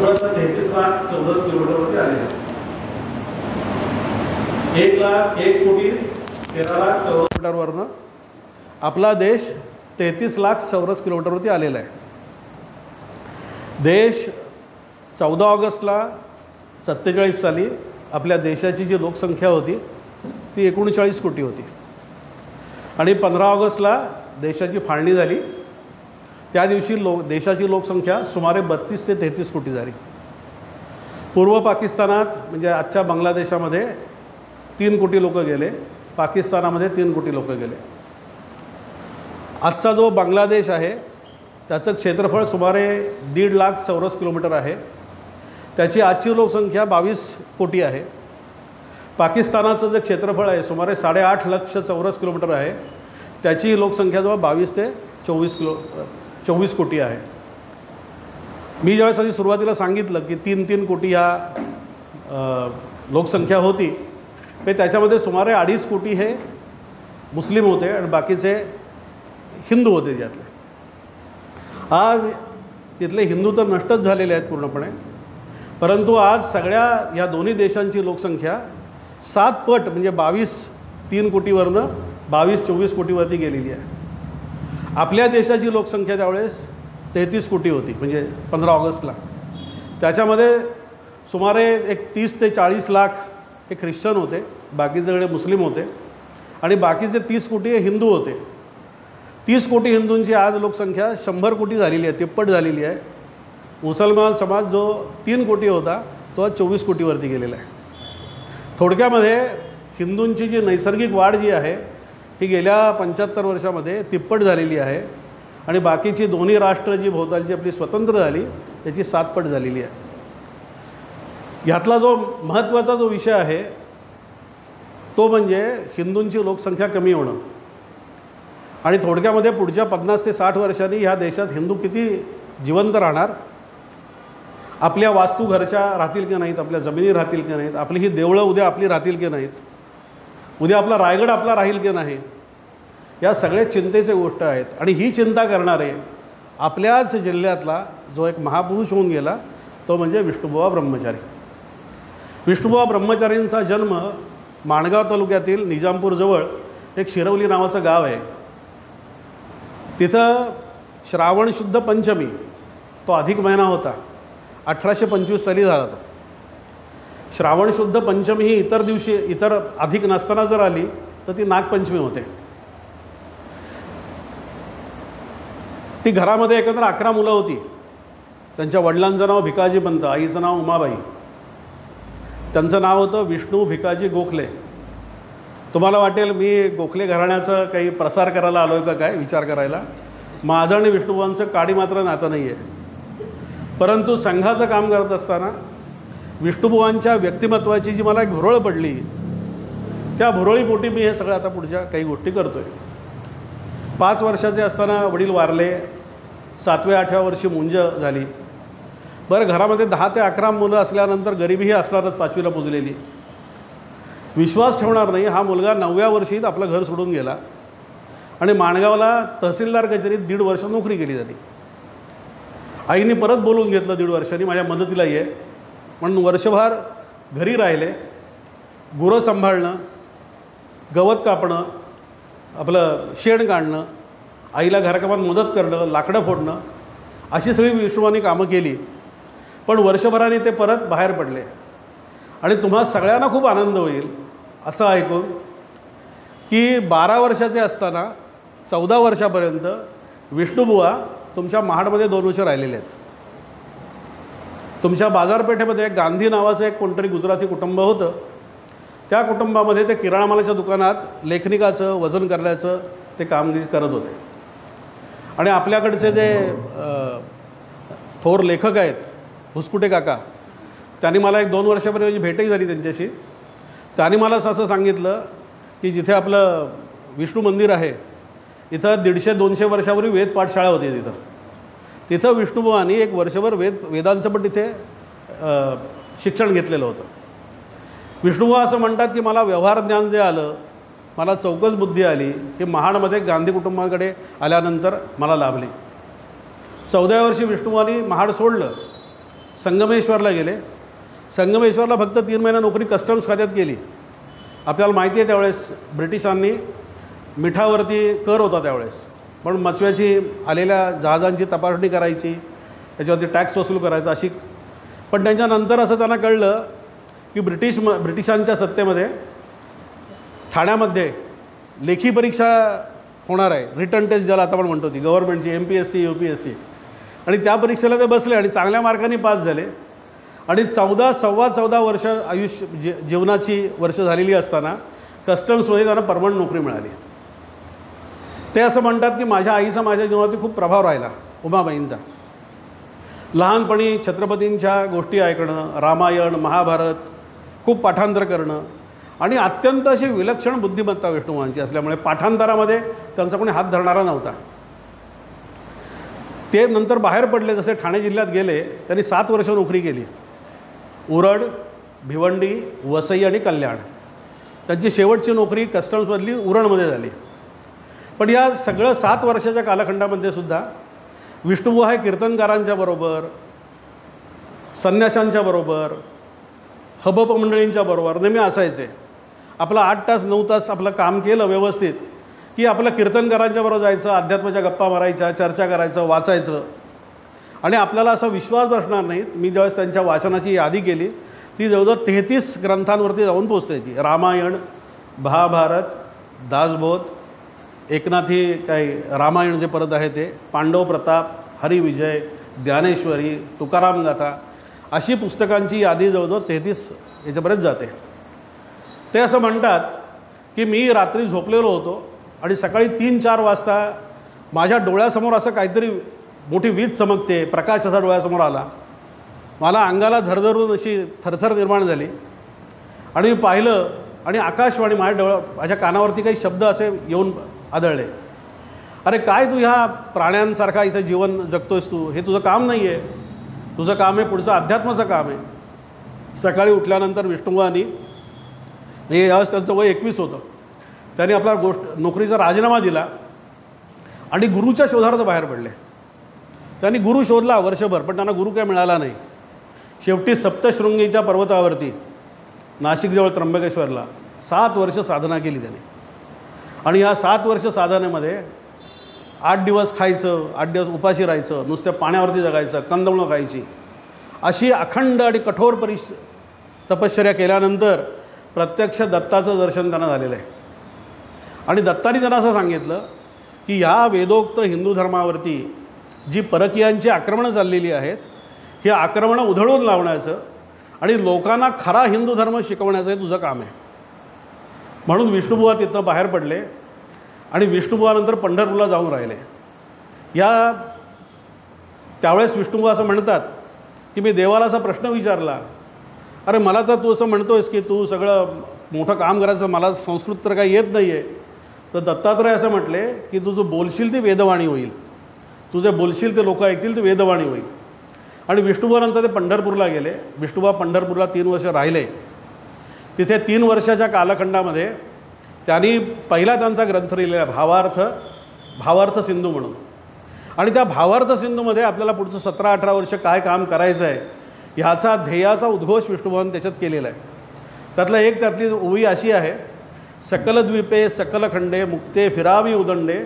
जवळपास 33 लाख चौरस किलोमीटरवरती आलेले आहे. 1,01,13,00,000 चौरस किलोमीटरवरनं आपला देश 33 लाख चौरस किलोमीटरवरती आलेला आहे. देश 14 ऑगस्टला 47 साली आपल्या देशाची जी लोकसंख्या होती ती 39 कोटी होती आणि 15 ऑगस्टला देशाची फाळणी झाली. त्या दिवशी देशाची लोकसंख्या सुमारे 32 ते 33 कोटी झाली. पूर्व पाकिस्तानात म्हणजे आजच्या बांगलादेशामध्ये 3 कोटी लोक गेले, पाकिस्तानामध्ये 3 कोटी लोक गेले. आजचा जो बांगलादेश आहे त्याचं क्षेत्रफळ सुमारे 1.5 लाख चौरस किलोमीटर आहे. त्याची आजची लोकसंख्या 22 कोटी आहे. पाकिस्तानाचं जे क्षेत्रफळ आहे सुमारे 8.5 लाख चौरस किलोमीटर आहे. त्याची लोकसंख्या जवळ 22 ते 24 कोटी आहे. मी ज्यावेळेस आधी सुरुवातीला सांगितलं की 3 कोटी ह्या लोकसंख्या होती, पण त्याच्यामध्ये सुमारे 2.5 कोटी हे मुस्लिम होते आणि बाकीचे हिंदू होते. त्यातले आज तिथले हिंदू तर नष्टच झालेले आहेत पूर्णपणे, परंतु आज सगळ्या या दोन्ही देशांची लोकसंख्या 7 पट म्हणजे 3 कोटीवरनं 22-24 कोटीवरती गेलेली आहे. आपल्या देशाची लोकसंख्या त्यावेळेस 33 कोटी होती म्हणजे 15 ऑगस्टला. त्याच्यामध्ये सुमारे 30 ते 40 लाख हे ख्रिश्चन होते, बाकी सगळे मुस्लिम होते आणि बाकीचे 30 कोटी हे हिंदू होते. 30 कोटी हिंदूंची आज लोकसंख्या 100 कोटी झालेली आहे, तिप्पट झालेली आहे. मुसलमान समाज जो 3 कोटी होता तो 24 कोटीवरती गेलेला आहे. थोडक्यामध्ये हिंदूंची जी नैसर्गिक वाढ जी आहे ही गेल्या 75 वर्षामध्ये तिप्पट झालेली आहे आणि बाकीची दोन्ही राष्ट्र जी भोवतालची आपली स्वतंत्र झाली त्याची 7 पट झालेली आहे. ह्यातला जो महत्त्वाचा जो विषय आहे तो म्हणजे हिंदूंची लोकसंख्या कमी होणं आणि थोडक्यामध्ये पुढच्या 50 ते 60 वर्षांनी ह्या देशात हिंदू किती जिवंत राहणार, आपल्या वास्तू घरच्या राहतील की नाहीत, आपल्या जमिनी राहतील की नाहीत, आपली ही देवळं उद्या आपली राहतील की नाहीत, उद्या आपला रायगड आपला राहील की नाही, या सगळ्या चिंतेची गोष्ट आहेत. आणि ही चिंता करणारे आपल्याच जिल्ह्यातला जो एक महापुरुष होऊन गेला तो म्हणजे विष्णुबुवा ब्रह्मचारी. विष्णुबुवा ब्रह्मचारींचा जन्म माणगाव तालुक्यातील निजामपूरजवळ एक शिरवली नावाचं गाव आहे. तिथं श्रावण शुद्ध पंचमी तो अधिक महिना होता, 1825 साली झाला तो. श्रावण शुद्ध पंचमी ही इतर दिवशी इतर अधिक नसताना जर आली तर ती नागपंचमी होते. ती घरामध्ये एकंदर 11 मुलं होती. त्यांच्या वडिलांचं नाव भिकाजी पंत, आईचं नाव उमाबाई. त्यांचं नाव होतं विष्णू भिकाजी गोखले. तुम्हाला वाटेल मी गोखले घराण्याचं काही प्रसार करायला आलो आहे का काय विचार करायला. माझं आणि विष्णुबुवांचं काडी मात्र नातं नाही आहे, परंतु संघाचं काम करत असताना विष्णुबुवांच्या व्यक्तिमत्वाची जी मला एक भुरळ पडली त्या भुरळीपोटी मी हे सगळं आता पुढच्या काही गोष्टी करतो आहे. 5 वर्षाचे असताना वडील वारले, 7व्या-8व्या वर्षी मुंज झाली. बरं, घरामध्ये 10 ते 11 मुलं असल्यानंतर गरिबीही असणारच, 5वीला पुजलेली. विश्वास ठेवणार नाही, हा मुलगा 9व्या वर्षीत आपलं घर सोडून गेला आणि माणगावला तहसीलदार कचेरीत 1.5 वर्ष नोकरी केली झाली. आईने परत बोलवून घेतलं 1.5 वर्षांनी माझ्या मदतीला ये म्हणून. वर्षभर घरी राहिले. गुरं सांभाळणं, गवत कापणं, आपलं शेण काढणं, आईला घरकामात मदत करणं, लाकडं फोडणं, अशी सगळी विष्णुबुवांनी कामं केली. पण वर्षभराने ते परत बाहेर पडले. आणि तुम्हा सगळ्यांना खूप आनंद होईल असं ऐकून की 12 वर्षाचे असताना 14 वर्षापर्यंत विष्णुबुवा तुमच्या महाडमध्ये 2 वर्ष राहिलेले आहेत. तुमच्या बाजारपेठेमध्ये गांधी नावाचं एक कोणतरी गुजराती कुटुंब होतं. त्या कुटुंबामध्ये ते किराणा मालाच्या दुकानात लेखनिकाचं वजन करण्याचं ते कामगिरी करत होते. आणि आपल्याकडचे जे थोर लेखक आहेत भुसकुटे काका, त्यांनी मला 1-2 वर्षापूर्वी भेटही झाली त्यांच्याशी. त्यांनी मला असं सांगितलं की जिथे आपलं विष्णू मंदिर आहे इथं 150-200 वर्षापूर्वी वेद पाठशाळा होती. तिथं विष्णुबुवांनी 1 वर्षभर वेदांचं पण तिथे शिक्षण घेतलेलं होतं. विष्णुबुवा असं म्हणतात की मला व्यवहार ज्ञान जे आलं, मला चौकस बुद्धी आली की महाडमध्ये गांधी कुटुंबाकडे आल्यानंतर मला लाभली. 14व्या वर्षी विष्णुबुवांनी महाड सोडलं. संगमेश्वरला गेले. संगमेश्वरला फक्त 3 महिने नोकरी कस्टम्स खात्यात केली. आपल्याला माहिती आहे त्यावेळेस ब्रिटिशांनी मिठावरती कर होता त्यावेळेस, पण मचव्याची आलेल्या जहाजांची तपासणी करायची, त्याच्यावरती टॅक्स वसूल करायचा अशी. पण त्यांच्यानंतर असं त्यांना कळलं की ब्रिटिशांच्या सत्तेमध्ये ठाण्यामध्ये लेखी परीक्षा होणार आहे, रिटर्न टेस्ट ज्याला आता आपण म्हणतो ती गव्हर्नमेंटची MPSC UPSC, आणि त्या परीक्षेला ते बसले आणि चांगल्या मार्कांनी पास झाले. आणि 14 वर्ष आयुष्य जीवनाची वर्ष झालेली असताना कस्टम्समध्ये त्यांना परमनंट नोकरी मिळाली. ते असं म्हणतात की माझ्या आईचा माझ्या जीवनावरती खूप प्रभाव राहिला, उमाबाईंचा. लहानपणी छत्रपतींच्या गोष्टी ऐकणं, रामायण महाभारत खूप पाठांतर करणं, आणि अत्यंत अशी विलक्षण बुद्धिमत्ता विष्णुबुवांची असल्यामुळे पाठांतरामध्ये त्यांचा कोणी हात धरणारा नव्हता. ते नंतर बाहेर पडले, जसे ठाणे जिल्ह्यात गेले त्यांनी 7 वर्ष नोकरी केली. उरड, भिवंडी, वसई आणि कल्याण. त्यांची शेवटची नोकरी कस्टम्समधली उरणमध्ये झाली. पण या सगळं 7 वर्षाच्या कालखंडामध्ये सुद्धा विष्णुबुवा हे कीर्तनकारांच्या बरोबर, संन्याशांच्या बरोबर, हबप मंडळींच्या बरोबर नेहमी असायचे. आपलं 8 तास 9 तास आपलं काम केलं व्यवस्थित की आपलं कीर्तनकारांच्या बरोबर जायचं, अध्यात्माच्या गप्पा मारायच्या, चर्चा करायचं, वाचायचं. आणि आपल्याला असा विश्वास बसणार नाही. मी ज्यावेळेस त्यांच्या वाचनाची यादी केली ती जवळजवळ 33 ग्रंथांवरती जाऊन पोचतायची. रामायण, महाभारत, दासबोध, एकनाथी काही रामायण जे परत आहे ते, पांडव प्रताप, हरिविजय, ज्ञानेश्वरी, तुकाराम गाथा, अशी पुस्तकांची यादी जवळजवळ 33 याच्यापर्यंत जाते. ते असं म्हणतात की मी रात्री झोपलेलो होतो आणि सकाळी 3-4 वाजता माझ्या डोळ्यासमोर असं काहीतरी मोठी वीज चमकते, प्रकाश असा डोळ्यासमोर आला. मला अंगाला धरधरून अशी थरथर निर्माण झाली आणि मी पाहिलं आणि आकाशवाणी माझ्या कानावरती काही शब्द असे येऊन आदळले. अरे काय तू ह्या प्राण्यांसारखा इथं जीवन जगतोयस तू, हे तुझं काम नाही आहे, तुझं काम आहे पुढचं अध्यात्माचं काम आहे. सकाळी उठल्यानंतर विष्णुबुवांनी, हे यावेळेस त्यांचं वय 21 होतं, त्यांनी आपला नोकरीचा राजीनामा दिला आणि गुरुच्या शोधार्थ बाहेर पडले. त्यांनी गुरु शोधला वर्षभर, पण त्यांना गुरु काय मिळाला नाही. शेवटी सप्तशृंगीच्या पर्वतावरती नाशिकजवळ त्र्यंबकेश्वरला 7 वर्ष साधना केली त्यांनी. आणि ह्या 7 वर्ष साधनेमध्ये 8 दिवस खायचं, 8 दिवस उपाशी राहायचं, नुसत्या पाण्यावरती जगायचं, कंदमुळं खायची, अशी अखंड आणि कठोर तपश्चर्या केल्यानंतर प्रत्यक्ष दत्ताचं दर्शन त्यांना झालेलं आहे. आणि दत्तानी त्यांना असं सांगितलं की ह्या वेदोक्त हिंदू धर्मावरती जी परकीयांची आक्रमणं चाललेली आहेत, ही आक्रमणं उधळून लावण्याचं आणि लोकांना खरा हिंदू धर्म शिकवण्याचं हे तुझं काम आहे. म्हणून विष्णुबुवा तिथं बाहेर पडले आणि विष्णुबुवानंतर पंढरपूरला जाऊन राहिले. त्यावेळेस विष्णुबुवा असं म्हणतात की मी देवाला असा प्रश्न विचारला, अरे मला तर तू असं म्हणतोयस की तू सगळं मोठं काम करायचं, मला संस्कृत तर काही येत नाही आहे. तर दत्तात्रय असं म्हटले की तू जो बोलशील ती वेदवाणी होईल, तू जे बोलशील ते लोक ऐकतील ती वेदवाणी होईल. आणि विष्णुबुवानंतर ते पंढरपूरला गेले. विष्णुबुवा पंढरपूरला 3 वर्ष राहिले. तिथे 3 वर्षाच्या कालखंडामध्ये त्यांनी पहिला त्यांचा ग्रंथ लिहिलेला भावार्थ सिंधू म्हणून. आणि त्या भावार्थ सिंधूमध्ये आपल्याला पुढचं 17-18 वर्ष काय काम करायचं आहे ह्याचा ध्येयाचा उद्घोष विष्णुबुवांनी त्याच्यात केलेला आहे. त्यातली ओवी अशी आहे, सकलद्वीपे सकलखंडे मुक्ते फिरावी उदंडे,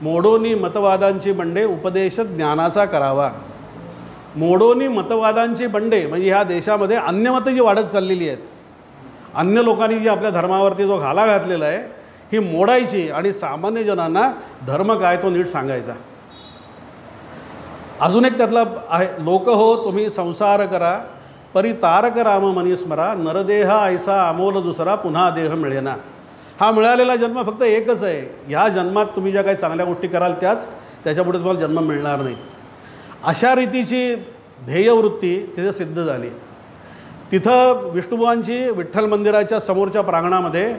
मोडोनी मतवादांची बंडे उपदेश ज्ञानाचा करावा. मोडोनी मतवादांची बंडे म्हणजे ह्या देशामध्ये अन्यमतं जी वाढत चाललेली आहेत, अन्य लोकांनी जी आपल्या धर्मावरती जो घाला घातलेला आहे, ही मोडायची आणि सामान्य जनांना धर्म काय तो नीट सांगायचा. अजून एक त्यातला आहे, लोक हो तुम्ही संसार करा, परी तारक राम मनी स्मरा, नरदेह ऐसा अमोल दुसरा पुन्हा देह मिळेना. हा मिळालेला जन्म फक्त एकच आहे. ह्या जन्मात तुम्ही ज्या काही चांगल्या गोष्टी कराल त्याच्यापुढे तुम्हाला जन्म मिळणार नाही. अशा रीतीची ध्येयवृत्ती तिथे सिद्ध झाली. तिथं विष्णुबुवांची विठ्ठल मंदिराच्या समोरच्या प्रांगणामध्ये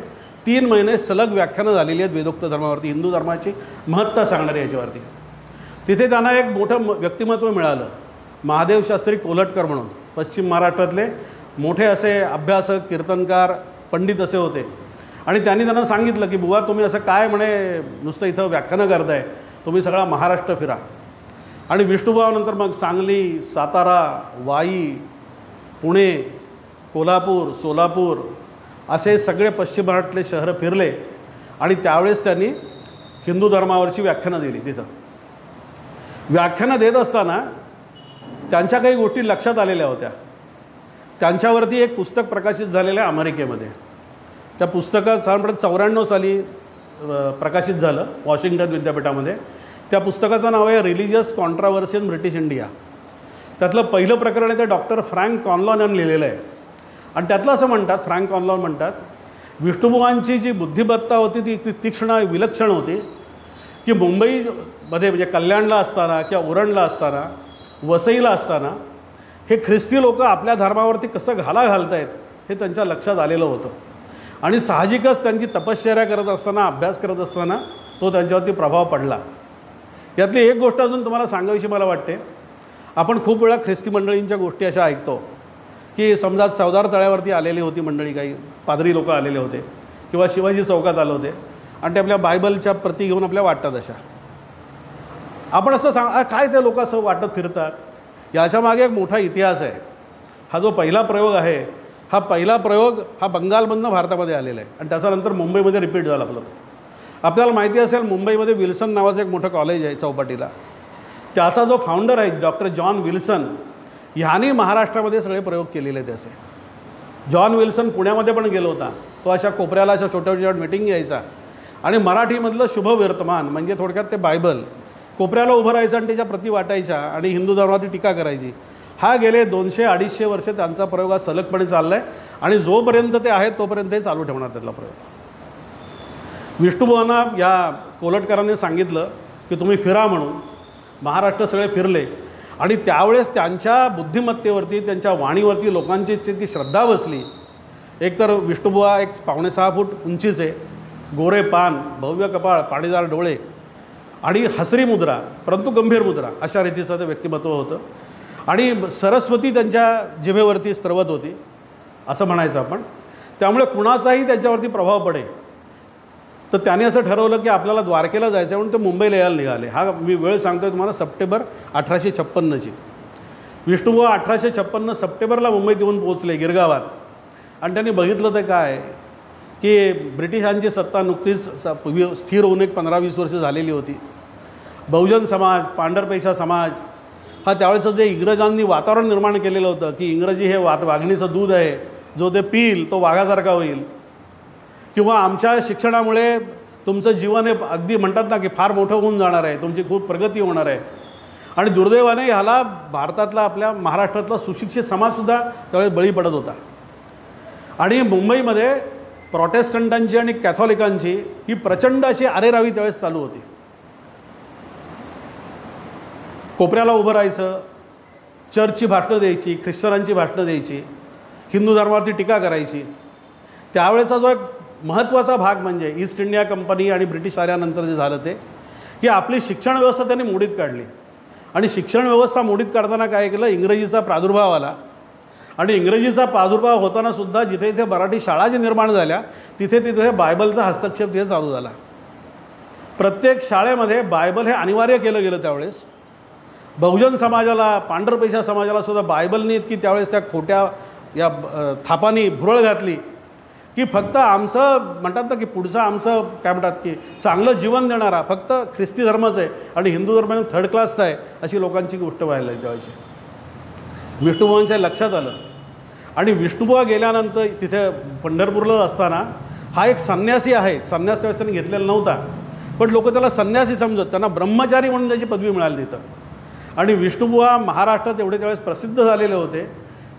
3 महिने सलग व्याख्यानं झालेली आहेत वेदोक्त धर्मावरती, हिंदू धर्माची महत्ता सांगणारी याच्यावरती. तिथे त्यांना एक मोठं व्यक्तिमत्व मिळालं, महादेव शास्त्री कोल्हटकर म्हणून, पश्चिम महाराष्ट्रातले मोठे असे अभ्यासक, कीर्तनकार, पंडित असे होते. आणि त्यांनी त्यांना सांगितलं की बुवा तुम्ही असं काय म्हणे नुसतं इथं व्याख्यानं करताय, तुम्ही सगळा महाराष्ट्र फिरा. आणि विष्णुबुवानंतर मग सांगली, सातारा, वाई, पुणे, कोल्हापूर, सोलापूर असे सगळे पश्चिम महाराष्ट्रातले शहरं फिरले आणि त्यावेळेस त्यांनी हिंदू धर्मावरची व्याख्यानं दिली. तिथं व्याख्यानं देत असताना त्यांच्या काही गोष्टी लक्षात आलेल्या होत्या. त्यांच्यावरती एक पुस्तक प्रकाशित झालेलं आहे अमेरिकेमध्ये. त्या पुस्तकात साधारणपणे 94 साली प्रकाशित झालं वॉशिंग्टन विद्यापीठामध्ये. त्या पुस्तकाचं नाव आहे religious controversy in British India. त्यातलं पहिलं प्रकरण आहे ते डॉक्टर फ्रँक कॉनलॉन यांनी लिहिलेलं आहे. आणि त्यातलं असं म्हणतात, फ्रँक कॉनलॉन म्हणतात, विष्णुबुवांची जी बुद्धिमत्ता होती ती तीक्ष्ण विलक्षण होती की मुंबईमध्ये म्हणजे कल्याणला असताना किंवा उरणला असताना, वसईला असताना हे ख्रिस्ती लोक आपल्या धर्मावरती कसं घाला घालतायत हे त्यांच्या लक्षात आलेलं होतं. आणि साहजिकच त्यांची तपश्चर्या करत असताना, अभ्यास करत असताना तो त्यांच्यावरती प्रभाव पडला. यातली एक गोष्ट अजून तुम्हाला सांगावीशी मला वाटते. आपण खूप वेळा ख्रिस्ती मंडळींच्या गोष्टी अशा ऐकतो की समजा चौदार तळ्यावरती आलेली होती मंडळी, काही पादरी लोक आलेले होते किंवा शिवाजी चौकात आले होते आणि ते आपल्या बायबलच्या प्रती घेऊन आपल्या वाटतात अशा. आपण असं काय ते लोक असं वाटत फिरतात. याच्या मागे एक मोठा इतिहास आहे. हा जो पहिला प्रयोग आहे, हा पहिला प्रयोग हा बंगालमधनं भारतामध्ये आलेला आहे आणि त्याच्यानंतर मुंबईमध्ये रिपीट झाला आपला. तो आपल्याला माहिती असेल मुंबईमध्ये विल्सन नावाचं एक मोठं कॉलेज आहे चौपाटीला. त्याचा जो फाउंडर आहे डॉक्टर जॉन विल्सन, ह्याने महाराष्ट्रामध्ये सगळे प्रयोग केलेले आहेत. असे जॉन विल्सन पुण्यामध्ये पण गेलो होता. तो अशा कोपऱ्याला अशा छोट्या छोट्या मीटिंग यायचा आणि मराठीमधलं शुभ वर्तमान म्हणजे थोडक्यात ते बायबल कोपऱ्याला उभं राहायचं आणि त्याच्या प्रती वाटायच्या आणि हिंदू धर्मावरती टीका करायची. हा गेले 200-250 वर्ष त्यांचा प्रयोग हा सलगपणे चालला आहे आणि जोपर्यंत ते आहेत तोपर्यंत हे चालू ठेवणार त्यातला प्रयोग. विष्णुबुवांना या कोलटकरांनी सांगितलं की तुम्ही फिरा म्हणून. महाराष्ट्र सगळे फिरले आणि त्यावेळेस त्यांच्या बुद्धिमत्तेवरती, त्यांच्या वाणीवरती लोकांची इतकी श्रद्धा बसली. एकतर विष्णुबुवा एक 5.5 फूट उंचीचे, गोरे पान, भव्य कपाळ, पाणीदार डोळे आणि हसरी मुद्रा परंतु गंभीर मुद्रा अशा रीतीचं ते व्यक्तिमत्व होतं. आणि सरस्वती त्यांच्या जिभेवरती स्त्रवत होती असं म्हणायचं आपण. त्यामुळे कुणाचाही त्याच्यावरती प्रभाव पडे. तर त्याने असं ठरवलं की आपल्याला द्वारकेला जायचं आहे म्हणून ते मुंबईला यायला निघाले. हा मी वेळ सांगतो आहे तुम्हाला, सप्टेंबर 1856ची. विष्णुबुवा 1856 सप्टेंबरला मुंबईत येऊन पोहोचले गिरगावात. आणि त्यांनी बघितलं तर काय की ब्रिटिशांची सत्ता नुकतीच स्थिर होऊन एक 15-20 वर्ष झालेली होती. बहुजन समाज, पांढरपेशा समाज हा त्यावेळेचं जे इंग्रजांनी वातावरण निर्माण केलेलं होतं की इंग्रजी हे वाघिणीचं दूध आहे, जो ते पिईल तो वाघासारखा होईल, किंवा आमच्या शिक्षणामुळे तुमचं जीवन हे अगदी म्हणतात ना की फार मोठं होऊन जाणार आहे, तुमची खूप प्रगती होणार आहे. आणि दुर्दैवाने ह्याला भारतातला, आपल्या महाराष्ट्रातला सुशिक्षित समाजसुद्धा त्यावेळेस बळी पडत होता. आणि मुंबईमध्ये प्रॉटेस्टंटांची आणि कॅथॉलिकांची ही प्रचंड अशी आरेरावी त्यावेळेस चालू होती. कोपऱ्याला उभं राहायचं, चर्चची भाषणं द्यायची, ख्रिश्चनांची भाषणं द्यायची, हिंदू धर्मावरती टीका करायची. त्यावेळेचा जो एक महत्त्वाचा भाग म्हणजे ईस्ट इंडिया कंपनी आणि ब्रिटिश आल्यानंतर जे झालं ते की आपली शिक्षण व्यवस्था त्यांनी मोडीत काढली. आणि शिक्षण व्यवस्था मोडीत काढताना काय केलं, इंग्रजीचा प्रादुर्भाव आला. आणि इंग्रजीचा प्रादुर्भाव होताना सुद्धा जिथे जिथे मराठी शाळा जी निर्माण झाल्या तिथे तिथे बायबलचा हस्तक्षेप तिथे चालू झाला. प्रत्येक शाळेमध्ये बायबल हे अनिवार्य केलं गेलं. त्यावेळेस बहुजन समाजाला, पांढरपेशा समाजाला सुद्धा बायबलनी इतकी त्यावेळेस त्या खोट्या या थापांनी भुरळ घातली की फक्त आमचं म्हणतात ना की पुढचं आमचं काय म्हणतात की चांगलं जीवन देणारा फक्त ख्रिस्ती धर्मच आहे आणि हिंदू धर्म थर्ड क्लासचा आहे, अशी लोकांची गोष्ट व्हायला लागली त्यावेळेची. विष्णुबुवांच्या लक्षात आलं. आणि विष्णुबुवा गेल्यानंतर तिथे पंढरपूरला असताना हा एक संन्यासी आहे, संन्यास त्यावेळेस त्यांनी घेतलेला नव्हता, पण लोक त्याला संन्यासी समजत, त्यांना ब्रह्मचारी म्हणून त्याची पदवी मिळाली तिथं. आणि विष्णुबुवा महाराष्ट्रात एवढे त्यावेळेस प्रसिद्ध झालेले होते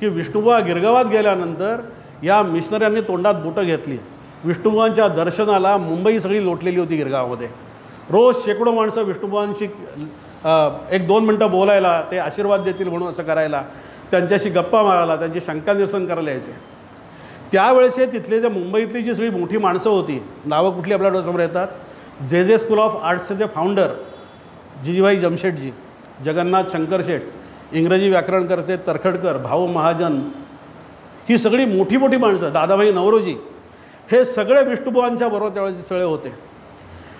की विष्णुबुवा गिरगावात गेल्यानंतर या मिशनऱ्यांनी तोंडात बोटं घेतली. विष्णुबुवांच्या दर्शनाला मुंबई सगळी लोटलेली होती गिरगावामध्ये. रोज शेकडो माणसं विष्णुबुवांशी 1-2 मिनटं बोलायला, ते आशीर्वाद देतील म्हणून असं करायला, त्यांच्याशी गप्पा मारायला, त्यांची शंका निरसन करायला यायचे. त्यावेळेस तिथले जे मुंबईतली जी सगळी मोठी माणसं होती, नावं कुठली आपल्या डोळ्यासमोर येतात, जे स्कूल ऑफ आर्ट्सचे जे फाउंडर जीजीभाई जमशेटजी, जगन्नाथ शंकर शेठ, इंग्रजी व्याकरणकर्ते तरखडकर, भाऊ महाजन, ही सगळी मोठी मोठी माणसं, दादाभाई नवरोजी, हे सगळे विष्णुबुवांच्या बरोबर त्यावेळेचे सगळे होते.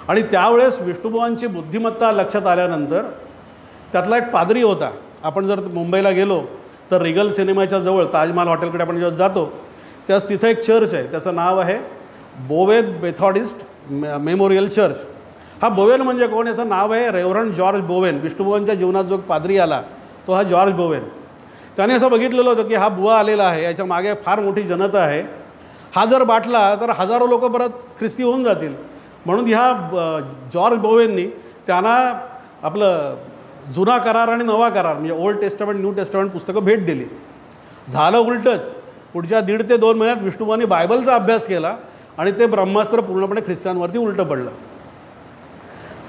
आणि त्यावेळेस विष्णुबुवांची बुद्धिमत्ता लक्षात आल्यानंतर त्यातला एक पादरी होता. आपण जर मुंबईला गेलो तर रिगल सिनेमाच्या जवळ ताजमहाल हॉटेलकडे आपण जेव्हा जातो त्याच तिथं एक चर्च आहे, त्याचं नाव आहे बोवेन मेथॉडिस्ट मेमोरियल चर्च. हा बोवेन म्हणजे कोण, याचं नाव आहे रेव्हरंड जॉर्ज बोवेन. विष्णुबुवांच्या जीवनात जो पादरी आला तो हा जॉर्ज बोवेन. त्याने असं बघितलेलं होतं की हा बुवा आलेला आहे, याच्या मागे फार मोठी जनता आहे, हा जर बाटला तर हजारो लोक परत ख्रिस्ती होऊन जातील. म्हणून ह्या जॉर्ज बोवेननी त्यांना आपलं जुना करार आणि नवा करार म्हणजे ओल्ड टेस्टामेंट न्यू टेस्टामेंट पुस्तकं भेट दिली. झालं उलटंच. पुढच्या 1.5 ते 2 महिन्यात विष्णुबुवांनी बायबलचा अभ्यास केला आणि ते ब्रह्मास्त्र पूर्णपणे ख्रिस्त्यांवरती उलटं पडलं.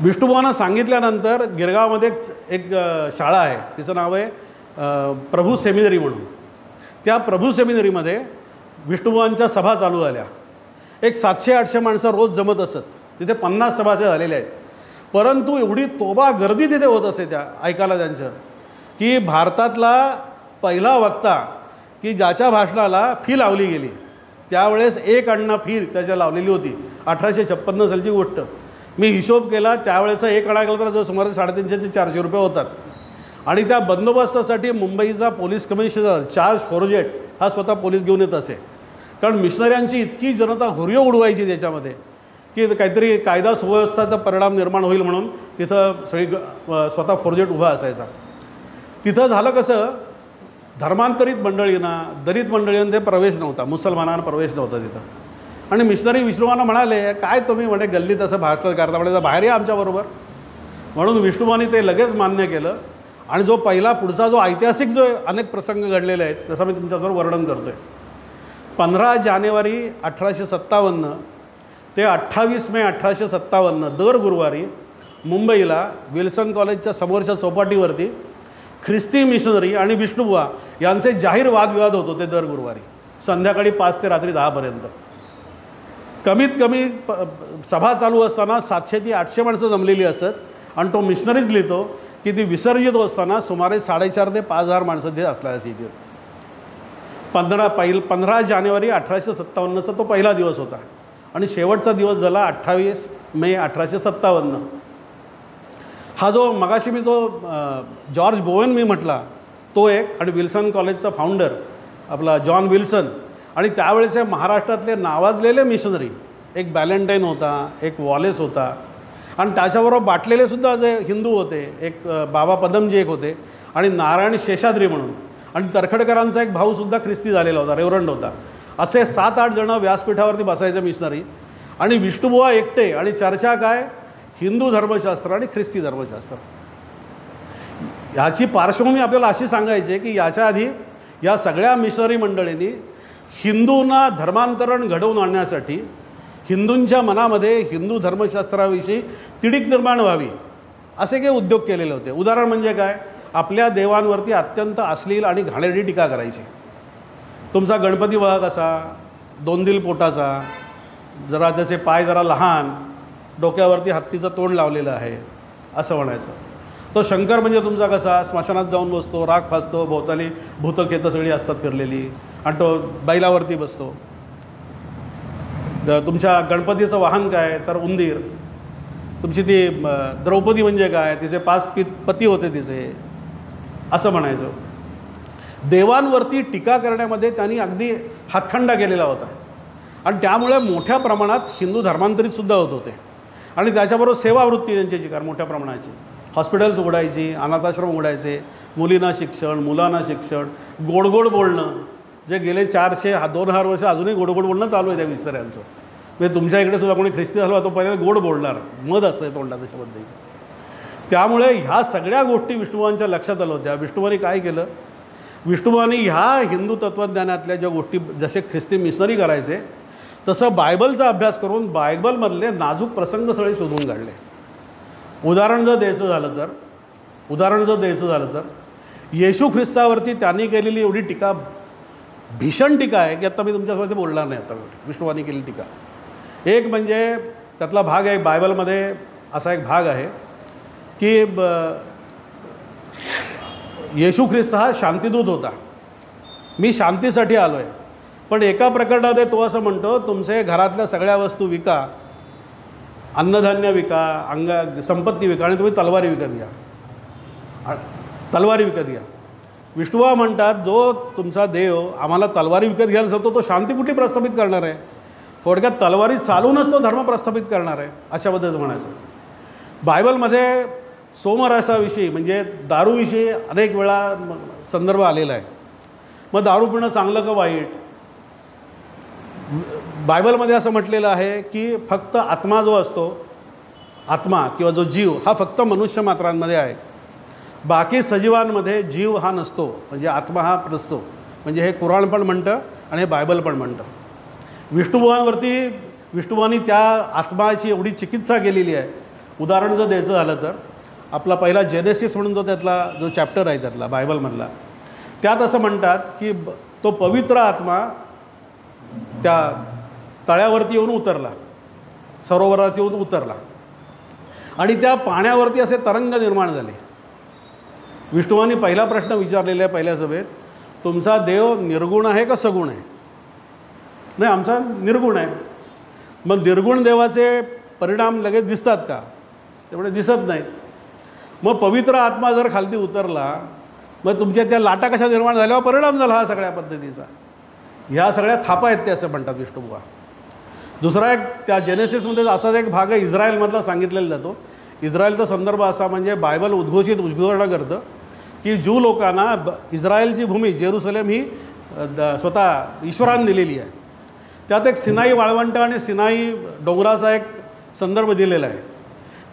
विष्णुबुवांना सांगितल्यानंतर गिरगावमध्ये एक शाळा आहे, तिचं नाव आहे प्रभू सेमिनरी म्हणून. त्या प्रभू सेमिनरीमध्ये विष्णुबुवांच्या सभा चालू झाल्या. एक 700-800 माणसं रोज जमत असत. तिथे 50 सभासद झालेले आहेत. परंतु एवढी तोबा गर्दी तिथे होत असे त्या ऐकायला त्यांचं, की भारतातला पहिला वक्ता की ज्याच्या भाषणाला फी लावली गेली, त्यावेळेस 1 अण्णा फी त्याच्या लावलेली होती. 1856 सालची गोष्ट. मी हिशोब केला, त्यावेळेचा 1 अणा केला तर जो सुमारे 350 ते 400 रुपये होतात. आणि त्या बंदोबस्तासाठी मुंबईचा पोलीस कमिशनर चार्ल्स फोर्जेट हा स्वतः पोलीस घेऊन येत असे. कारण मिशनऱ्यांची इतकी जनता हुर्यो उडवायची त्याच्यामध्ये की काहीतरी कायदा सुव्यवस्थेचा परिणाम निर्माण होईल म्हणून तिथं सगळी स्वतः फोर्जेट उभा असायचा. तिथं झालं कसं, धर्मांतरित मंडळींना दलित मंडळींना ते प्रवेश नव्हता, मुसलमानांना प्रवेश नव्हता तिथं. आणि मिशनरी विष्णुबुवांना म्हणाले, काय तुम्ही म्हणे गल्लीत असं भाषण करता, म्हणजे बाहेर या आमच्याबरोबर. म्हणून विष्णुबुवांनी ते लगेच मान्य केलं. आणि जो पुढचा जो ऐतिहासिक जो अनेक प्रसंग घडलेले आहेत त्याचं मी तुमच्याबरोबर वर्णन करतो आहे. 15 जानेवारी 1857 ते 28 मे 1857 दर गुरुवारी मुंबईला विल्सन कॉलेजच्या समोरच्या चौपाटीवरती ख्रिस्ती मिशनरी आणि विष्णुबुवा यांचे जाहीर वादविवाद होत होते दर गुरुवारी संध्याकाळी 5 ते रात्री 10 पर्यंत. कमीत कमी सभा चालू असताना 700 ते 800 माणसं जमलेली असत. आणि तो मिशनरीज लिहितो की ती विसर्जित असताना सुमारे 4,500 ते 5,000 माणसं ते असल्याची इथे. 15 जानेवारी 1857चा तो पहिला दिवस होता. आणि शेवटचा दिवस झाला 28 मे 1857. हा जो मगाशी मी जो जॉर्ज बोवेन मी म्हटला तो एक, आणि विल्सन कॉलेजचा फाउंडर आपला जॉन विल्सन, आणि त्यावेळेचे महाराष्ट्रातले नावाजलेले मिशनरी एक बॅलेंटाईन होता, एक वॉलेस होता, आणि त्याच्याबरोबर बाटलेलेसुद्धा जे हिंदू होते, एक बाबा पदमजी एक होते, आणि नारायण शेषाद्री म्हणून, आणि तरखडकरांचा एक भाऊसुद्धा ख्रिस्ती झालेला होता, रेव्हरंड होता. असे 7-8 जण व्यासपीठावरती बसायचे मिशनरी, आणि विष्णुबुवा एकटे. आणि चर्चा काय, हिंदू धर्मशास्त्र आणि ख्रिस्ती धर्मशास्त्र. ह्याची पार्श्वभूमी आपल्याला अशी सांगायची आहे की याच्या आधी या सगळ्या मिशनरी मंडळींनी हिंदूंना धर्मांतरण घडवून आणण्यासाठी हिंदूंच्या मनामध्ये हिंदू धर्मशास्त्राविषयी तिडीक निर्माण व्हावी असे काही उद्योग केलेले होते. उदाहरण म्हणजे काय, आपल्या देवांवरती अत्यंत अश्लील आणि घाणेरडी टीका करायची. तुमचा गणपती बघा कसा 2 दिल पोटाचा, जरा त्याचे पाय जरा लहान, डोक्यावरती हत्तीचं तोंड लावलेलं आहे असं म्हणायचं. तो शंकर म्हणजे तुमचा कसा स्मशानात जाऊन बसतो, राग फासतो, भोवताली भूतखेतं सगळी असतात फिरलेली, आणि तो बैलावरती बसतो. तुमच्या गणपतीचं वाहन काय तर उंदीर. तुमची ती द्रौपदी म्हणजे काय, तिचे 5 पती होते तिचे, असं म्हणायचं. देवांवरती टीका करण्यामध्ये त्यांनी अगदी हातखंडा केलेला होता. आणि त्यामुळे मोठ्या प्रमाणात हिंदू धर्मांतरितसुद्धा होत होते. आणि त्याच्याबरोबर सेवावृत्ती त्यांची कारण मोठ्या प्रमाणाची हॉस्पिटल्स उघडायची, अनाथाश्रम उघडायचे, मुलींना शिक्षण, मुलांना शिक्षण, गोडगोड बोलणं, जे गेले 2,000 वर्ष अजूनही गोडगोड बोलणं चालू आहे त्या विसऱ्यांचं. म्हणजे तुमच्या इकडे सुद्धा कोणी ख्रिस्ती झाला तो पहिल्यांदा गोड बोलणार, मध असतं तोंडात तशा पद्धतीचं. त्यामुळे ह्या सगळ्या गोष्टी विष्णुबुवांच्या लक्षात आल्या होत्या. विष्णुबुवांनी काय केलं, विष्णुबुवांनी ह्या हिंदू तत्त्वज्ञानातल्या ज्या गोष्टी जसे ख्रिस्ती मिशनरी करायचे तसं बायबलचा अभ्यास करून बायबलमधले नाजूक प्रसंग सगळे शोधून काढले. उदाहरण जर द्यायचं झालं तर येशू ख्रिस्तावरती त्यांनी केलेली एवढी टीका, भीषण टीका आहे की आता मी तुमच्यासोबत बोलणार नाही. आता विष्णुबुवांनी केलेली टीका एक म्हणजे त्यातला भाग आहे, बायबलमध्ये असा एक भाग आहे की येशू ख्रिस्त हा शांतीदूत होता. मी शांतीसाठी आलो आहे. पण एका प्रकरणात तो असं म्हणतो, तुमचे घरातल्या सगळ्या वस्तू विका, अन्नधान्य विका, संपत्ती विका, आणि तुम्ही तलवारी विकत घ्या. तलवारी विकत घ्या. विष्णुबुवा म्हणतात जो तुमचा देव आम्हाला तलवारी विकत घ्यायला सांगतो तो शांती कुठे प्रस्थापित करणार आहे. थोडक्यात तलवारी चालूनच तो धर्म प्रस्थापित करणार आहे अशा पद्धतीचं म्हणायचं. बायबलमध्ये सोमरसाविषयी म्हणजे दारूविषयी अनेक वेळा संदर्भ आलेला आहे. मग दारू पिणं चांगलं का वाईट. बायबलमध्ये असं म्हटलेलं आहे की फक्त आत्मा जो असतो, आत्मा किंवा जो जीव हा फक्त मनुष्य मात्रांमध्ये आहे. बाकी सजीवांमध्ये जीव हा नसतो, म्हणजे आत्मा हा नसतो. म्हणजे हे कुराण पण म्हणतं आणि हे बायबल पण म्हणतं. विष्णुबुवांनी त्या आत्माची एवढी चिकित्सा केलेली आहे. उदाहरण जर द्यायचं झालं तर आपला पहिला जेनेसिस म्हणून जो त्यातला जो चॅप्टर आहे त्यातला बायबलमधला, त्यात असं म्हणतात की तो पवित्र आत्मा त्या तळ्यावरती येऊन उतरला, सरोवरात येऊन उतरला आणि त्या पाण्यावरती असे तरंग निर्माण झाले. विष्णुबुवांनी पहिला प्रश्न विचारलेला आहे पहिल्या सभेत, तुमचा देव निर्गुण आहे का सगुण आहे. नाही, आमचा निर्गुण आहे. मग निर्गुण देवाचे परिणाम लगेच दिसतात का. तेवढे दिसत नाहीत. मग पवित्र आत्मा जर खालती उतरला मग तुमच्या त्या लाटा कशा निर्माण झाल्यावर परिणाम झाला हा सगळ्या पद्धतीचा. ह्या सगळ्या थापा आहेत ते असं म्हणतात विष्णुबुवा. दुसरा एक त्या जेनेसिसमध्ये असाच एक भाग आहे इस्रायलमधला सांगितलेला जातो. इस्रायलचा संदर्भ असा म्हणजे बायबल उद्घोषणा करतं की ज्यू लोकांना इस्रायलची भूमी जेरुसलेम ही स्वतः ईश्वराने दिलेली आहे. त्यात एक सिनाई वाळवंट आणि सिनाई डोंगराचा एक संदर्भ दिलेला आहे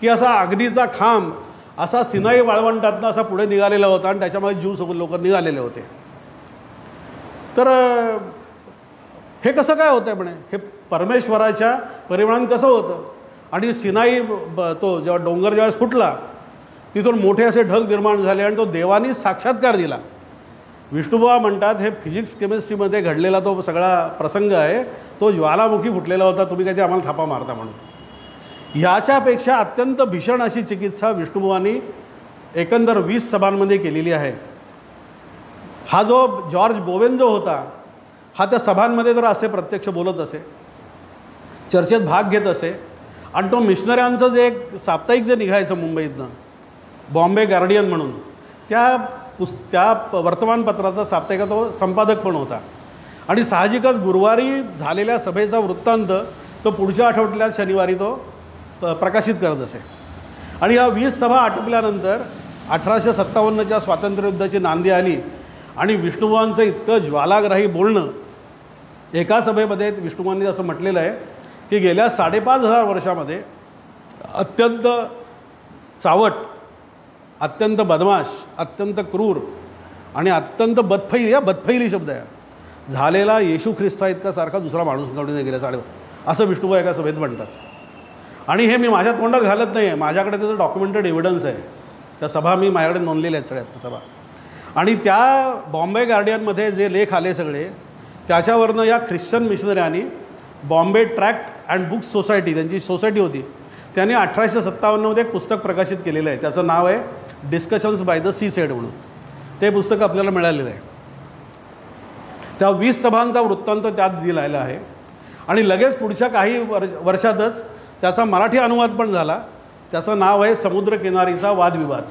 की असा अग्नीचा खांब असा सिनाई वाळवंटातनं असा पुढे निघालेला होता आणि त्याच्यामध्ये ज्यू सोबत लोक निघालेले होते. तर हे कसं काय होतं म्हणे, हे परमेश्वराच्या परिमाणात कसं होतं. आणि सिनाई तो जेव्हा डोंगर ज्यावेळेस फुटला तिथून मोठे असे ढग निर्माण झाले आणि तो देवानी साक्षात्कार दिला. विष्णुबुवा म्हणतात हे फिजिक्स केमिस्ट्रीमध्ये घडलेला तो सगळा प्रसंग आहे, तो ज्वालामुखी फुटलेला होता, तुम्ही काय ते आम्हाला थापा मारता म्हणून. ह्याच्यापेक्षा अत्यंत भीषण अशी चिकित्सा विष्णुबुवांनी एकंदर 20 सभांमध्ये केलेली आहे. हा जो जॉर्ज बोवेन जो होता हा त्या सभांमध्ये तर असे प्रत्यक्ष बोलत असे, चर्चेत भाग घेत असे. आणि तो मिशनऱ्यांचं जे एक साप्ताहिक जे निघायचं मुंबईतनं बॉम्बे गार्डियन म्हणून, त्या वर्तमानपत्राचा साप्ताहिका तो संपादक पण होता. आणि साहजिकच गुरुवारी झालेल्या सभेचा वृत्तांत तो पुढच्या आठवड्यात शनिवारी तो प्रकाशित करत असे. आणि या 20 सभा आटोपल्यानंतर 1857च्या स्वातंत्र्ययुद्धाची नांदी आली आणि विष्णुबुवांचं इतकं ज्वालाग्राही बोलणं. एका सभेमध्ये विष्णुबुवांनी असं म्हटलेलं आहे की गेल्या 5,500 वर्षामध्ये अत्यंत चावट, अत्यंत बदमाश, अत्यंत क्रूर आणि अत्यंत बदफैली शब्द आहे झालेला येशू ख्रिस्ता इतका सारखा दुसरा माणूस घडून गेला असं विष्णुबुवा एका सभेत म्हणतात. आणि हे मी माझ्या तोंडात घालत नाही आहे, माझ्याकडे त्याचं डॉक्युमेंटेड एव्हिडन्स आहे. त्या सभा मी माझ्याकडे नोंदलेल्या आहेत सगळ्यात सभा. आणि त्या बॉम्बे गार्डियनमध्ये जे लेख आले सगळे त्याच्यावरनं या ख्रिश्चन मिशनऱ्यांनी Bombay tract and books society, त्यांची सोसायटी होती, त्यांनी 1857मध्ये एक पुस्तक प्रकाशित केलेलं आहे. त्याचं नाव आहे discussions by the seaside म्हणून. ते पुस्तक आपल्याला मिळालेलं आहे. त्या 20 सभांचा वृत्तांत त्यात दिलेला आहे. आणि लगेच पुढच्या काही वर्षातच त्याचा मराठी अनुवाद पण झाला. त्याचं नाव आहे समुद्रकिनारीचा वादविवाद.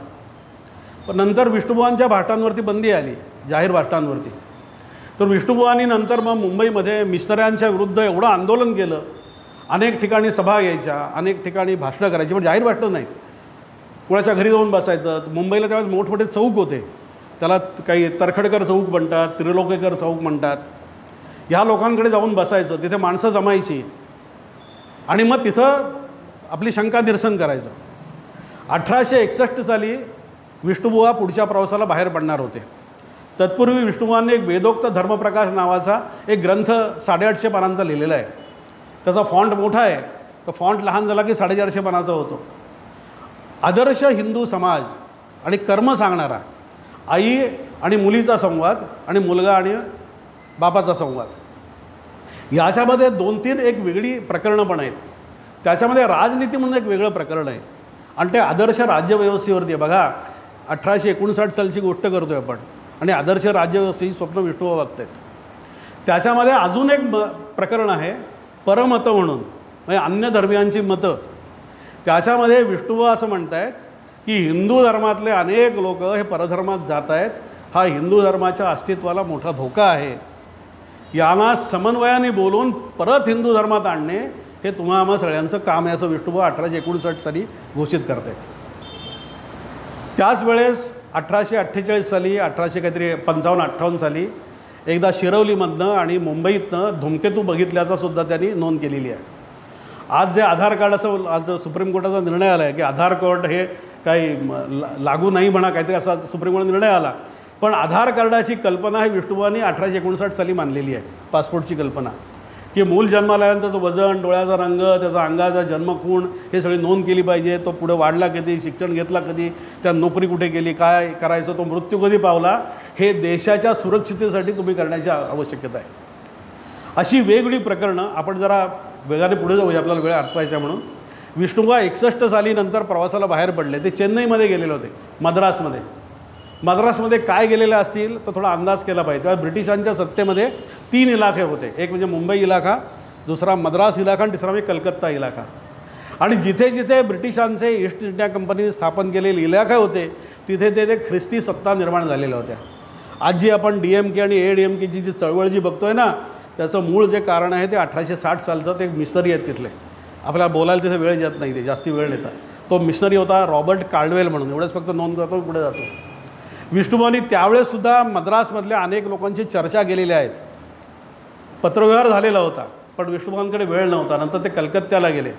पण नंतर विष्णुबुवांच्या भाषणांवरती बंदी आली, जाहीर भाषणांवरती. तर विष्णुबुवांनी नंतर मग मुंबईमध्ये मिशनऱ्यांच्या विरुद्ध एवढं आंदोलन केलं, अनेक ठिकाणी सभा घ्यायच्या, अनेक ठिकाणी भाषणं करायची, पण जाहीर भाषणं नाहीत. कुणाच्या घरी जाऊन बसायचं. मुंबईला त्यावेळेस मोठमोठे चौक होते, त्याला काही तरखडकर चौक म्हणतात, त्रिलोकेकर चौक म्हणतात. ह्या लोकांकडे जाऊन बसायचं, तिथे माणसं जमायची आणि मग तिथं आपली शंका निरसन करायचं. 1861 साली विष्णुबुवा पुढच्या प्रवासाला बाहेर पडणार होते. तत्पूर्वी विष्णुबुवांनी एक वेदोक्त धर्मप्रकाश नावाचा एक ग्रंथ 850 पानांचा लिहिलेला आहे. त्याचा फॉन्ट मोठा आहे, तर फॉन्ट लहान झाला की 450 पानाचा होतो. आदर्श हिंदू समाज आणि कर्म सांगणारा, आई आणि मुलीचा संवाद आणि मुलगा आणि बापाचा संवाद, याच्यामध्ये 2-3 एक वेगळी प्रकरणं पण आहेत. त्याच्यामध्ये राजनीती म्हणून एक वेगळं प्रकरण आहे आणि ते आदर्श राज्यव्यवस्थेवरती आहे. बघा 1859 सालची गोष्ट करतो आहे आपण आणि आदर्श राज्यव्यवस्थेची स्वप्न विष्णुबुवा बघत आहेत. त्याच्यामध्ये अजून एक प्रकरण आहे परमतं म्हणून, म्हणजे अन्य धर्मियांची मतं. त्याच्यामध्ये विष्णुबुवा असं म्हणत आहेत की हिंदू धर्मातले अनेक लोक हे परधर्मात जात आहेत, हा हिंदू धर्माच्या अस्तित्वाला मोठा धोका आहे. यांना समन्वयाने बोलून परत हिंदू धर्मात आणणे हे तुम्हा आम्हा सगळ्यांचं काम आहे, असं विष्णुबुवा 1859 साली घोषित करत आहेत. त्याच वेळेस 1848 साली 1855-58 साली एकदा शिरवलीमधनं आणि मुंबईतनं धूमकेतू बघितल्याचा सुद्धा त्यांनी नोंद केलेली आहे. आज जे आधार कार्ड असं आज सुप्रीम कोर्टाचा निर्णय आला आहे की आधार कार्ड हे काही लागू नाही म्हणा, काहीतरी असा सुप्रीम कोर्टाचा निर्णय आला. पण आधार कार्डाची कल्पना ही विष्णुबुवांनी 1859 साली मानलेली आहे. पासपोर्टची कल्पना की मूल जन्माला त्याचं वजन, डोळ्याचा रंग, त्याचा अंगाचा जन्मखूण हे सगळी नोंद केली पाहिजे. तो पुढे वाढला कधी, शिक्षण घेतला कधी, त्या नोकरी कुठे केली, काय करायचं, तो मृत्यू कधी पावला, हे देशाच्या सुरक्षिततेसाठी तुम्ही करण्याची आवश्यकता आहे. अशी वेगवेगळी प्रकरणं आपण जरा वेगाने पुढे जाऊया, आपल्याला वेळ आटवायचा म्हणून. विष्णुबुवा 61 साली नंतर प्रवासाला बाहेर पडले. ते चेन्नईमध्ये गेलेले होते, मद्रासमध्ये काय गेलेले असतील तर थोडा अंदाज केला पाहिजे. तेव्हा ब्रिटिशांच्या सत्तेमध्ये 3 इलाके होते. एक म्हणजे मुंबई इलाका, दुसरा मद्रास इलाका आणि तिसरा म्हणजे कलकत्ता इलाका. आणि जिथे जिथे ब्रिटिशांचे ईस्ट इंडिया कंपनीने स्थापन केलेले इलाके होते तिथे ते ख्रिस्ती सत्ता निर्माण झालेल्या होत्या. आज जी आपण DMK आणि ADMKची जी चळवळ जी बघतोय ना, त्याचं मूळ जे कारण आहे ते 1860 सालचं ते मिशनरी आहेत तिथले. आपल्याला बोलायला तिथे वेळ जात नाही, ते जास्ती वेळ नेतात. तो मिशनरी होता रॉबर्ट कार्डवेल म्हणून. एवढंच फक्त नोंद करतो, पुढे जातो. विष्णुबुवांनी त्यावेळेससुद्धा मद्रासमधल्या अनेक लोकांची चर्चा केलेल्या आहेत. पत्रव्यवहार झालेला होता, पण विष्णुबुवांकडे वेळ नव्हता. नंतर ते कलकत्त्याला गेले.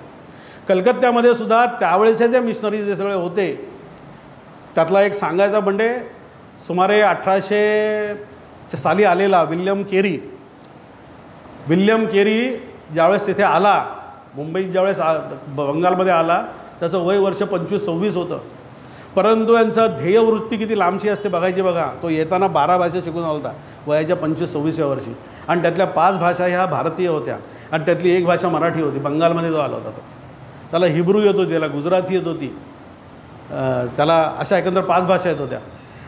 कलकत्त्यामध्ये सुद्धा त्यावेळेचे जे मिशनरी जे सगळे होते त्यातला एक सांगायचा म्हणजे सुमारे 1800 साली आलेला विल्यम केरी ज्यावेळेस तिथे आला, मुंबईत ज्यावेळेस बंगालमध्ये आला, त्याचं वय वर्ष 25-26 होतं. परंतु यांचं ध्येयवृत्ती किती लांबची असते बघायची बघा. तो येताना 12 भाषा शिकून आला होता वयाच्या 25-26व्या वर्षी. आणि त्यातल्या 5 भाषा ह्या भारतीय होत्या आणि त्यातली 1 भाषा मराठी होती. बंगालमध्ये जो आला होता तो. त्याला हिब्रू येत होती, त्याला गुजराती येत होती, त्याला अशा एकंदर 5 भाषा येत होत्या.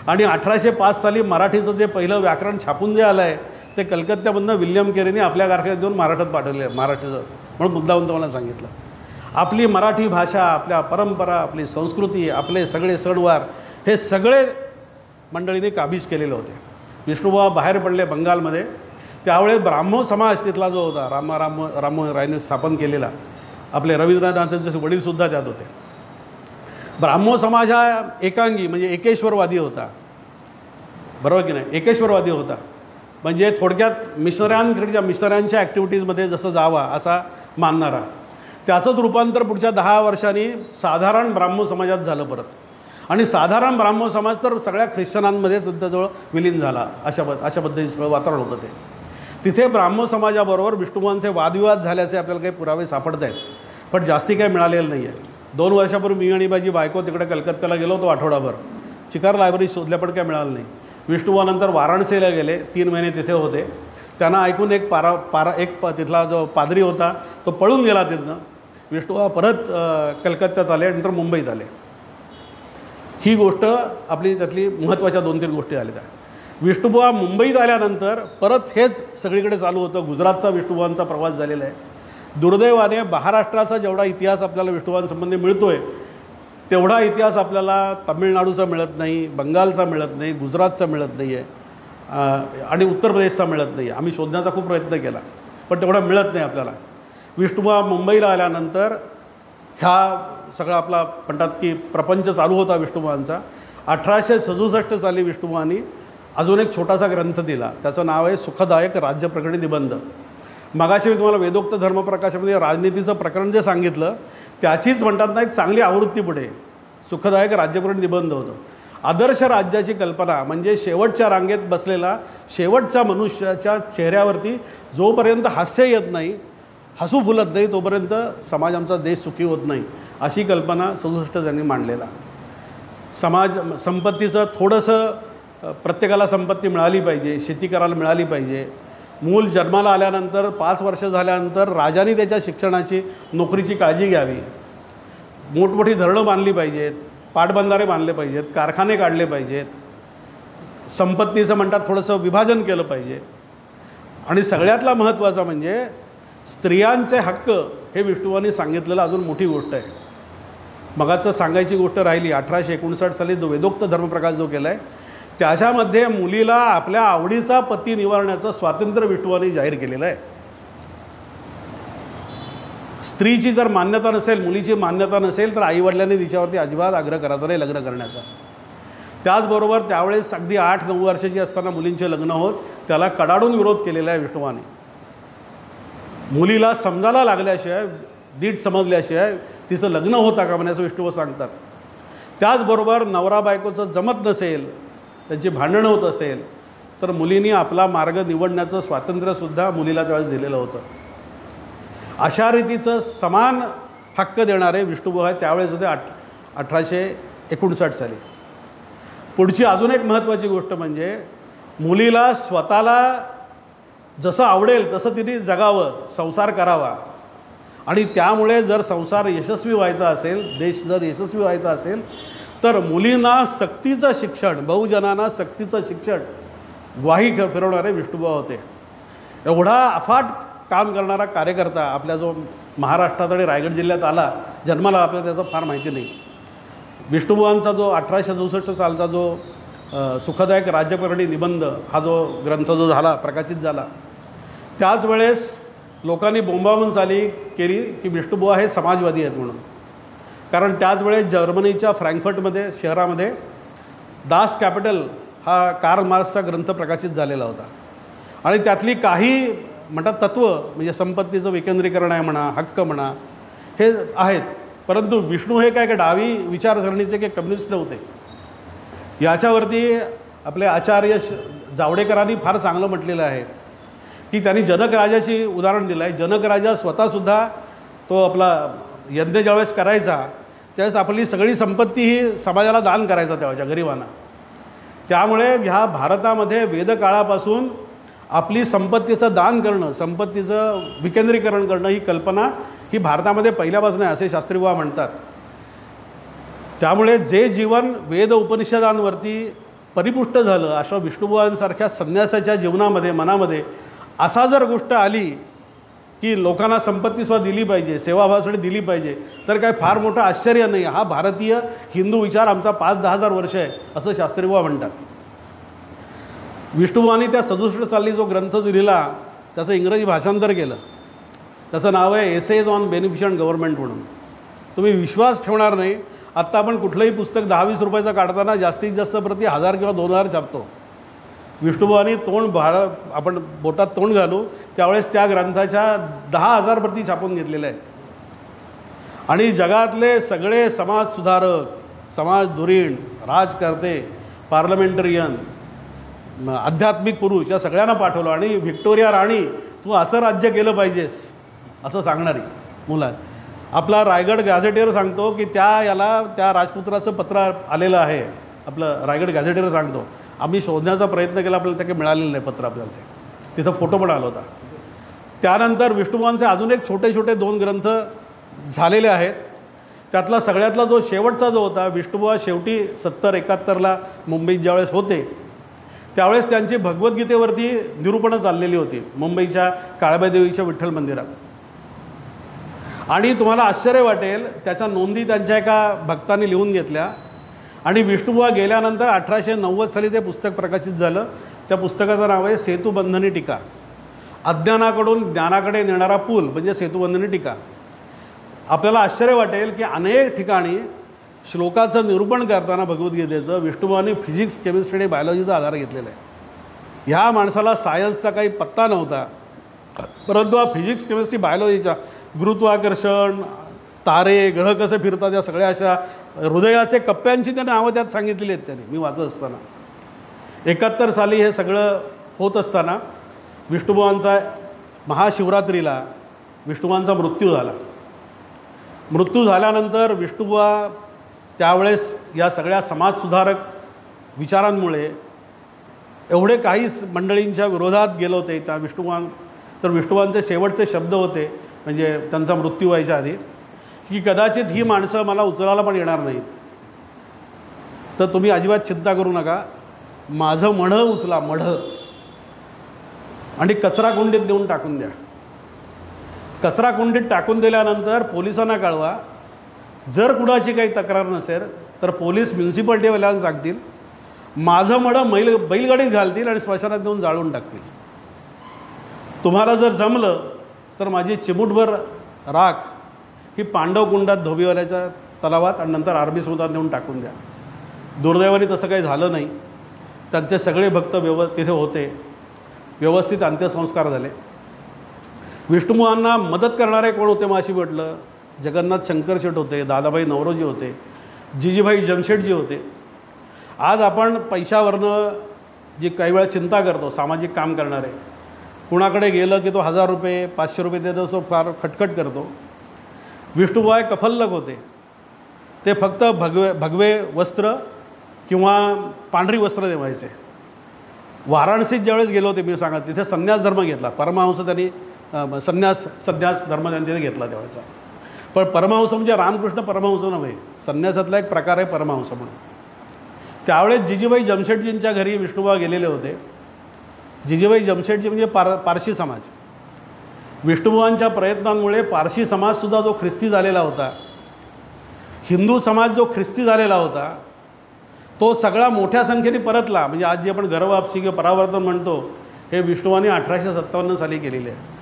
आणि 1805 साली मराठीचं जे पहिलं व्याकरण छापून जे आलं आहे ते कलकत्त्यामधनं विल्यम केरीने आपल्या कारखान्यात देऊन महाराष्ट्रात पाठवले. मराठीचं म्हणून मुद्दाहून तुम्हाला सांगितलं. आपली मराठी भाषा, आपल्या परंपरा, आपली संस्कृती, आपले सगळे सणवार हे सगळे मंडळीने काबीज केलेले होते. विष्णुबुवा बाहेर पडले बंगालमध्ये. त्यावेळेस ब्राह्मो समाज तिथला जो होता, राममोहन रायने स्थापन केलेला, आपले रवींद्रनाथांचे वडीलसुद्धा त्यात होते. ब्राह्मो समाज हा एकांगी म्हणजे एकेश्वरवादी होता, बरोबर की नाही? एकेश्वरवादी होता म्हणजे थोडक्यात मिशनऱ्यांच्या ॲक्टिव्हिटीजमध्ये जसं जावा असा मानणारा. त्याचंच रूपांतर पुढच्या 10 वर्षांनी साधारण ब्राह्मो समाजात झालं परत. आणि साधारण ब्राह्मो समाज तर सगळ्या ख्रिश्चनांमध्ये सध्याजवळ विलीन झाला. अशा पद्धतीचं सगळं वातावरण होतं ते. तिथे ब्राह्मो समाजाबरोबर विष्णुबुवांचे वादविवाद झाल्याचे आपल्याला काही पुरावे सापडत आहेत, पण जास्ती काही मिळालेलं नाही आहे. 2 वर्षापूर्वी मी आणि माझी बायको तिकडे कलकत्त्याला गेलो होतो आठवडाभर. चिकार लायब्ररी शोधल्या पण काय मिळालं नाही. विष्णुबुवानंतर वाराणसीला गेले, 3 महिने तिथे होते. त्यांना ऐकून एक तिथला जो पादरी होता तो पळून गेला तिथनं. विष्णुबुवा परत कलकत्त्यात आले, नंतर मुंबईत आले. ही गोष्ट आपली त्यातली महत्त्वाच्या 2-3 गोष्टी आल्या त्या. विष्णुबुवा मुंबईत आल्यानंतर परत हेच सगळीकडे चालू होतं. गुजरातचा विष्णुबुवांचा प्रवास झालेला आहे. दुर्दैवाने महाराष्ट्राचा जेवढा इतिहास आपल्याला विष्णुबुवांसंबंधी मिळतो आहे तेवढा इतिहास आपल्याला तामिळनाडूचा मिळत नाही, बंगालचा मिळत नाही, गुजरातचा मिळत नाही आहे आणि उत्तर प्रदेशचा मिळत नाही. आम्ही शोधण्याचा खूप प्रयत्न केला पण तेवढा मिळत नाही आपल्याला. विष्णुबुवा मुंबईला आल्यानंतर ह्या सगळा आपला म्हणतात की प्रपंच चालू होता विष्णुबुवांचा. 1867 साली विष्णुबुवांनी अजून एक छोटासा ग्रंथ दिला, त्याचं नाव आहे सुखदायक राज्यप्रकरणी निबंध. मगाशी मी तुम्हाला वेदोक्त धर्मप्रकाशामध्ये राजनीतीचं प्रकरण जे सांगितलं त्याचीच म्हणतात ना एक चांगली आवृत्ती पुढे सुखदायक राज्यप्रकरणी निबंध होतं. आदर्श राज्याची कल्पना म्हणजे शेवटच्या रांगेत बसलेला शेवटच्या मनुष्याच्या चेहऱ्यावरती जोपर्यंत हास्य येत नाही, हसू फुलत नाही, तोपर्यंत समाज आमचा देश सुखी होत नाही, अशी कल्पना 67 त्यांनी मांडलेला. संपत्तीचं थोडंसं प्रत्येकाला संपत्ती मिळाली पाहिजे, शेती करायला मिळाली पाहिजे. मूल जन्माला आल्यानंतर 5 वर्ष झाल्यानंतर राजाने त्याच्या शिक्षणाची नोकरीची काळजी घ्यावी. मोठमोठी धरणं बांधली पाहिजेत, पाटबंधारे बांधले पाहिजेत, कारखाने काढले पाहिजेत, संपत्तीचं म्हणतात थोडंसं विभाजन केलं पाहिजे. आणि सगळ्यातला महत्त्वाचा म्हणजे स्त्रियांचे हक्क हे विष्णुबुवांनी सांगितलेलं अजून मोठी गोष्ट आहे. मगाचं सांगायची गोष्ट राहिली, 1859 साली जो वेदोक्त धर्मप्रकाश जो केला आहे त्याच्यामध्ये मुलीला आपल्या आवडीचा पती निवडण्याचं स्वातंत्र्य विष्णुवानी जाहीर केलेलं आहे. स्त्रीची जर मान्यता नसेल, मुलीची मान्यता नसेल तर आईवडिलांनी तिच्यावरती अजिबात आग्रह करायचा नाही लग्न करण्याचा. त्याचबरोबर त्यावेळेस अगदी 8-9 वर्षाची असताना मुलींचे लग्न होत त्याला कडाडून विरोध केलेला आहे विष्णुवाने. मुलीला समजायला लागल्याशिवाय, नीट समजल्याशिवाय तिचं लग्न होता का म्हणे असं विष्णुबुवा सांगतात. त्याचबरोबर नवरा बायकोचं जमत नसेल, त्यांची भांडणं होत असेल तर मुलींनी आपला मार्ग निवडण्याचं स्वातंत्र्यसुद्धा मुलीला त्यावेळेस दिलेलं होतं. अशा रीतीचं समान हक्क देणारे विष्णुबुवा त्यावेळेस होते 1859 साली. पुढची अजून एक महत्त्वाची गोष्ट म्हणजे मुलीला स्वतःला जसं आवडेल तसं तिने जगावं, संसार करावा. आणि त्यामुळे जर संसार यशस्वी व्हायचा असेल, देश जर यशस्वी व्हायचा असेल तर मुलींना सक्तीचं शिक्षण, बहुजनांना सक्तीचं शिक्षण ग्वाही फिरवणारे विष्णुबुवा होते. एवढा अफाट काम करणारा कार्यकर्ता आपल्या जो महाराष्ट्रात आणि रायगड जिल्ह्यात आला जन्माला, आपल्याला त्याचं फार माहिती नाही. विष्णुबुवांचा जो 1864 सालचा जो सुखदायक राज्यप्रकरणी निबंध हा जो ग्रंथ जो झाला, प्रकाशित झाला, त्याच वेळेस लोकांनी बोंबाबोंब केली की विष्णुबुवा हे समाजवादी आहेत म्हणून. कारण त्याच वेळेस जर्मनीच्या फ्रँकफर्टमध्ये शहरामध्ये दास कॅपिटल हा कार्ल मार्क्सचा ग्रंथ प्रकाशित झालेला होता. आणि त्यातली काही म्हणतात तत्त्व म्हणजे संपत्तीचं विकेंद्रीकरण आहे म्हणा, हक्क म्हणा, हे आहेत. परंतु विष्णू हे काय डावी विचारसरणीचे काही कम्युनिस्ट नव्हते. याच्यावरती आपले आचार्य जावडेकरांनी फार चांगलं म्हटलेलं आहे की त्यांनी जनक राजाची उदाहरण दिलं आहे. जनक राजा स्वतःसुद्धा तो आपला यज्ञ ज्यावेळेस करायचा त्यावेळेस आपली सगळी संपत्ती ही समाजाला दान करायचा त्यावेळेच्या गरिबांना. त्यामुळे ह्या भारतामध्ये वेदकाळापासून आपली संपत्तीचं दान करणं, संपत्तीचं विकेंद्रीकरण करणं ही कल्पना ही भारतामध्ये पहिल्यापासून आहे असे शास्त्रीबुवा म्हणतात. त्यामुळे जे जीवन वेद उपनिषदांवरती परिपुष्ट झालं अशा विष्णुबुवांसारख्या संन्यासाच्या जीवनामध्ये, मनामध्ये असा जर गोष्ट आली की लोकांना संपत्तीसुद्धा दिली पाहिजे, सेवाभावासाठी दिली पाहिजे, तर काय फार मोठं आश्चर्य नाही. हा भारतीय हिंदू विचार आमचा 5-10 हजार वर्ष आहे असं शास्त्रीबुवा म्हणतात. विष्णुबुवांनी त्या 67 साली जो ग्रंथ जो लिहिला त्याचं इंग्रजी भाषांतर केलं. त्याचं नाव आहे एसेज ऑन बेनिफिशंट गव्हर्नमेंट म्हणून. तुम्ही विश्वास ठेवणार नाही, आत्ता आपण कुठलंही पुस्तक 10-20 रुपयाचं काढताना जास्तीत जास्त प्रति 1000 किंवा 2000 छापतो. विष्णुबुवांनी आपण बोटात तोंड घालू त्यावेळेस त्या ग्रंथाच्या 10,000 प्रती छापून घेतलेल्या आहेत. आणि जगातले सगळे समाजसुधारक, समाजधुरीण, राजकर्ते, पार्लमेंटरियन, आध्यात्मिक पुरुष या सगळ्यांना पाठवलं. आणि व्हिक्टोरिया राणी तू असं राज्य केलं पाहिजेस असं सांगणारी मुलं. आपला रायगड गॅझेटेर सांगतो की त्या राजपुत्राचं पत्र आलेलं आहे. आपलं रायगड गॅझेटेर सांगतो आम्ही शोधण्याचा प्रयत्न केला, आपल्याला ते काही मिळालेलं नाही पत्र आपल्याला. तिथं फोटो पण आला होता. त्यानंतर विष्णुबुवांचे अजून एक छोटे 2 ग्रंथ झालेले आहेत. त्यातला सगळ्यातला जो शेवटचा जो होता, विष्णुबुवा शेवटी 70-71ला मुंबईत ज्यावेळेस होते त्यावेळेस त्यांची भगवद्गीतेवरती निरूपणं चाललेली होती मुंबईच्या काळबाईदेवीच्या विठ्ठल मंदिरात. आणि तुम्हाला आश्चर्य वाटेल त्याच्या नोंदी त्यांच्या एका भक्तांनी लिहून घेतल्या. आणि विष्णुबुवा गेल्यानंतर 1890 साली ते पुस्तक प्रकाशित झालं. त्या पुस्तकाचं नाव आहे सेतुबंधनी टीका. अज्ञानाकडून ज्ञानाकडे नेणारा पूल म्हणजे सेतुबंधनी टीका. आपल्याला आश्चर्य वाटेल की अनेक ठिकाणी श्लोकाचं निरूपण करताना भगवद्गीतेचं विष्णुबुवांनी फिजिक्स, केमिस्ट्री आणि बायोलॉजीचा आधार घेतलेला आहे. ह्या माणसाला सायन्सचा काही पत्ता नव्हता, परंतु हा फिजिक्स, केमिस्ट्री, बायोलॉजीचा गुरुत्वाकर्षण, तारे, ग्रह कसे फिरतात या सगळ्या अशा हृदयाचे कप्प्यांची त्यांनी नावं त्यात सांगितलेली आहेत त्यांनी. मी वाचत असताना 71 साली हे सगळं होत असताना विष्णुबुवांचा महाशिवरात्रीला विष्णुबुवांचा मृत्यू झाला. मृत्यू झाल्यानंतर विष्णुबुवा त्यावेळेस या सगळ्या समाजसुधारक विचारांमुळे एवढे काही मंडळींच्या विरोधात गेले होते त्या विष्णुबुवांचे शेवटचे शब्द होते म्हणजे त्यांचा मृत्यू व्हायच्या आधी की कदाचित ही माणसं मला उचलायला पण येणार नाहीत, तर तुम्ही अजिबात चिंता करू नका, माझं मढं उचला, मढं, आणि कचरा कुंडीत देऊन टाकून द्या. कचरा कुंडीत टाकून दिल्यानंतर पोलिसांना कळवा, जर कुणाची काही तक्रार नसेल तर पोलीस म्युन्सिपाल्टीवाल्यांना सांगतील, माझं मडं बैलगाडीत घालतील आणि स्मशानात नेऊन जाळून टाकतील. तुम्हाला जर जमलं तर माझी चिमूटभर राख ही पांडवकुंडात धोबीवाल्याच्या तलावात आणि नंतर आरबी समुद्रात नेऊन टाकून द्या. दुर्दैवाने तसं काही झालं नाही. त्यांचे सगळे भक्त तिथे होते, व्यवस्थित अंत्यसंस्कार झाले. विष्णुबुवांना मदत करणारे कोण होते मग अशी म्हटलं, जगन्नाथ शंकर शेठ होते, दादाभाई नवरोजी होते, जिजीभाई जमशेटजी होते. आज आपण पैशावरनं जी काही वेळा चिंता करतो, सामाजिक काम करणारे, कुणाकडे गेलं की तो 1000 रुपये 500 रुपये देतो, असं फार खटखट करतो. विष्णुबुवा कफल्लक होते. ते फक्त भगवे वस्त्र किंवा पांढरी वस्त्र देवायचे. वाराणसीत ज्यावेळेस गेलो होते, मी सांगा, तिथे संन्यास धर्म घेतला. परमहंस त्यांनी संन्यास धर्म त्यांनी तिथे घेतला त्यावेळेचा. पण परमहंस म्हणजे रामकृष्ण परमहंस नव्हे, संन्यासातला एक प्रकार आहे परमहंस म्हणून. त्यावेळेस जिजीबाई जमशेटजींच्या घरी विष्णुबुवा गेलेले होते. जिजीबाई जमशेटजी म्हणजे पारशी समाज. विष्णुबुवांच्या प्रयत्नांमुळे पारशी समाजसुद्धा जो ख्रिस्ती झालेला होता, हिंदू समाज जो ख्रिस्ती झालेला होता, तो सगळा मोठ्या संख्येने परतला. म्हणजे आज जे आपण घरवापसी किंवा परावर्तन म्हणतो, हे विष्णुबुवांनी 1857 साली केलेले आहे.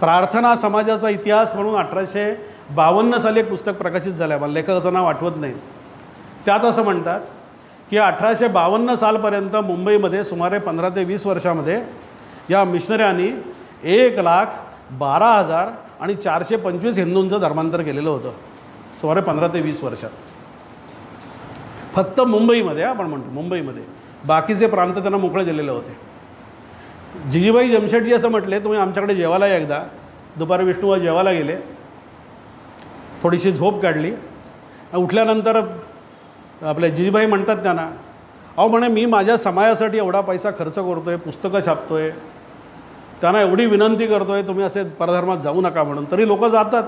प्रार्थना समाजाचा इतिहास म्हणून 1852 साली एक पुस्तक प्रकाशित झालं आहे. मला लेखकाचं नाव आठवत नाही. त्यात असं म्हणतात की 1852 सालपर्यंत मुंबईमध्ये सुमारे 15 ते 20 वर्षामध्ये या मिशनऱ्यांनी 1,12,000 आणि 425 हिंदूंचं धर्मांतर केलेलं होतं, सुमारे 15 ते 20 वर्षात. फक्त मुंबईमध्ये, आपण म्हणतो मुंबईमध्ये. बाकीचे प्रांत त्यांना मोकळे दिलेले होते. जिजीबाई जमशेटजी असं म्हटले, तुम्ही आमच्याकडे जेवायला या एकदा. दुपारी विष्णुबुवा जेवायला गेले, थोडीशी झोप काढली. उठल्यानंतर आपले जिजीबाई म्हणतात त्यांना, अहो म्हणे, मी माझ्या समाजासाठी एवढा पैसा खर्च करतो आहे, पुस्तकं छापतो आहे, त्यांना एवढी विनंती करतो आहे, तुम्ही असे परधर्मात जाऊ नका म्हणून, तरी लोक जातात.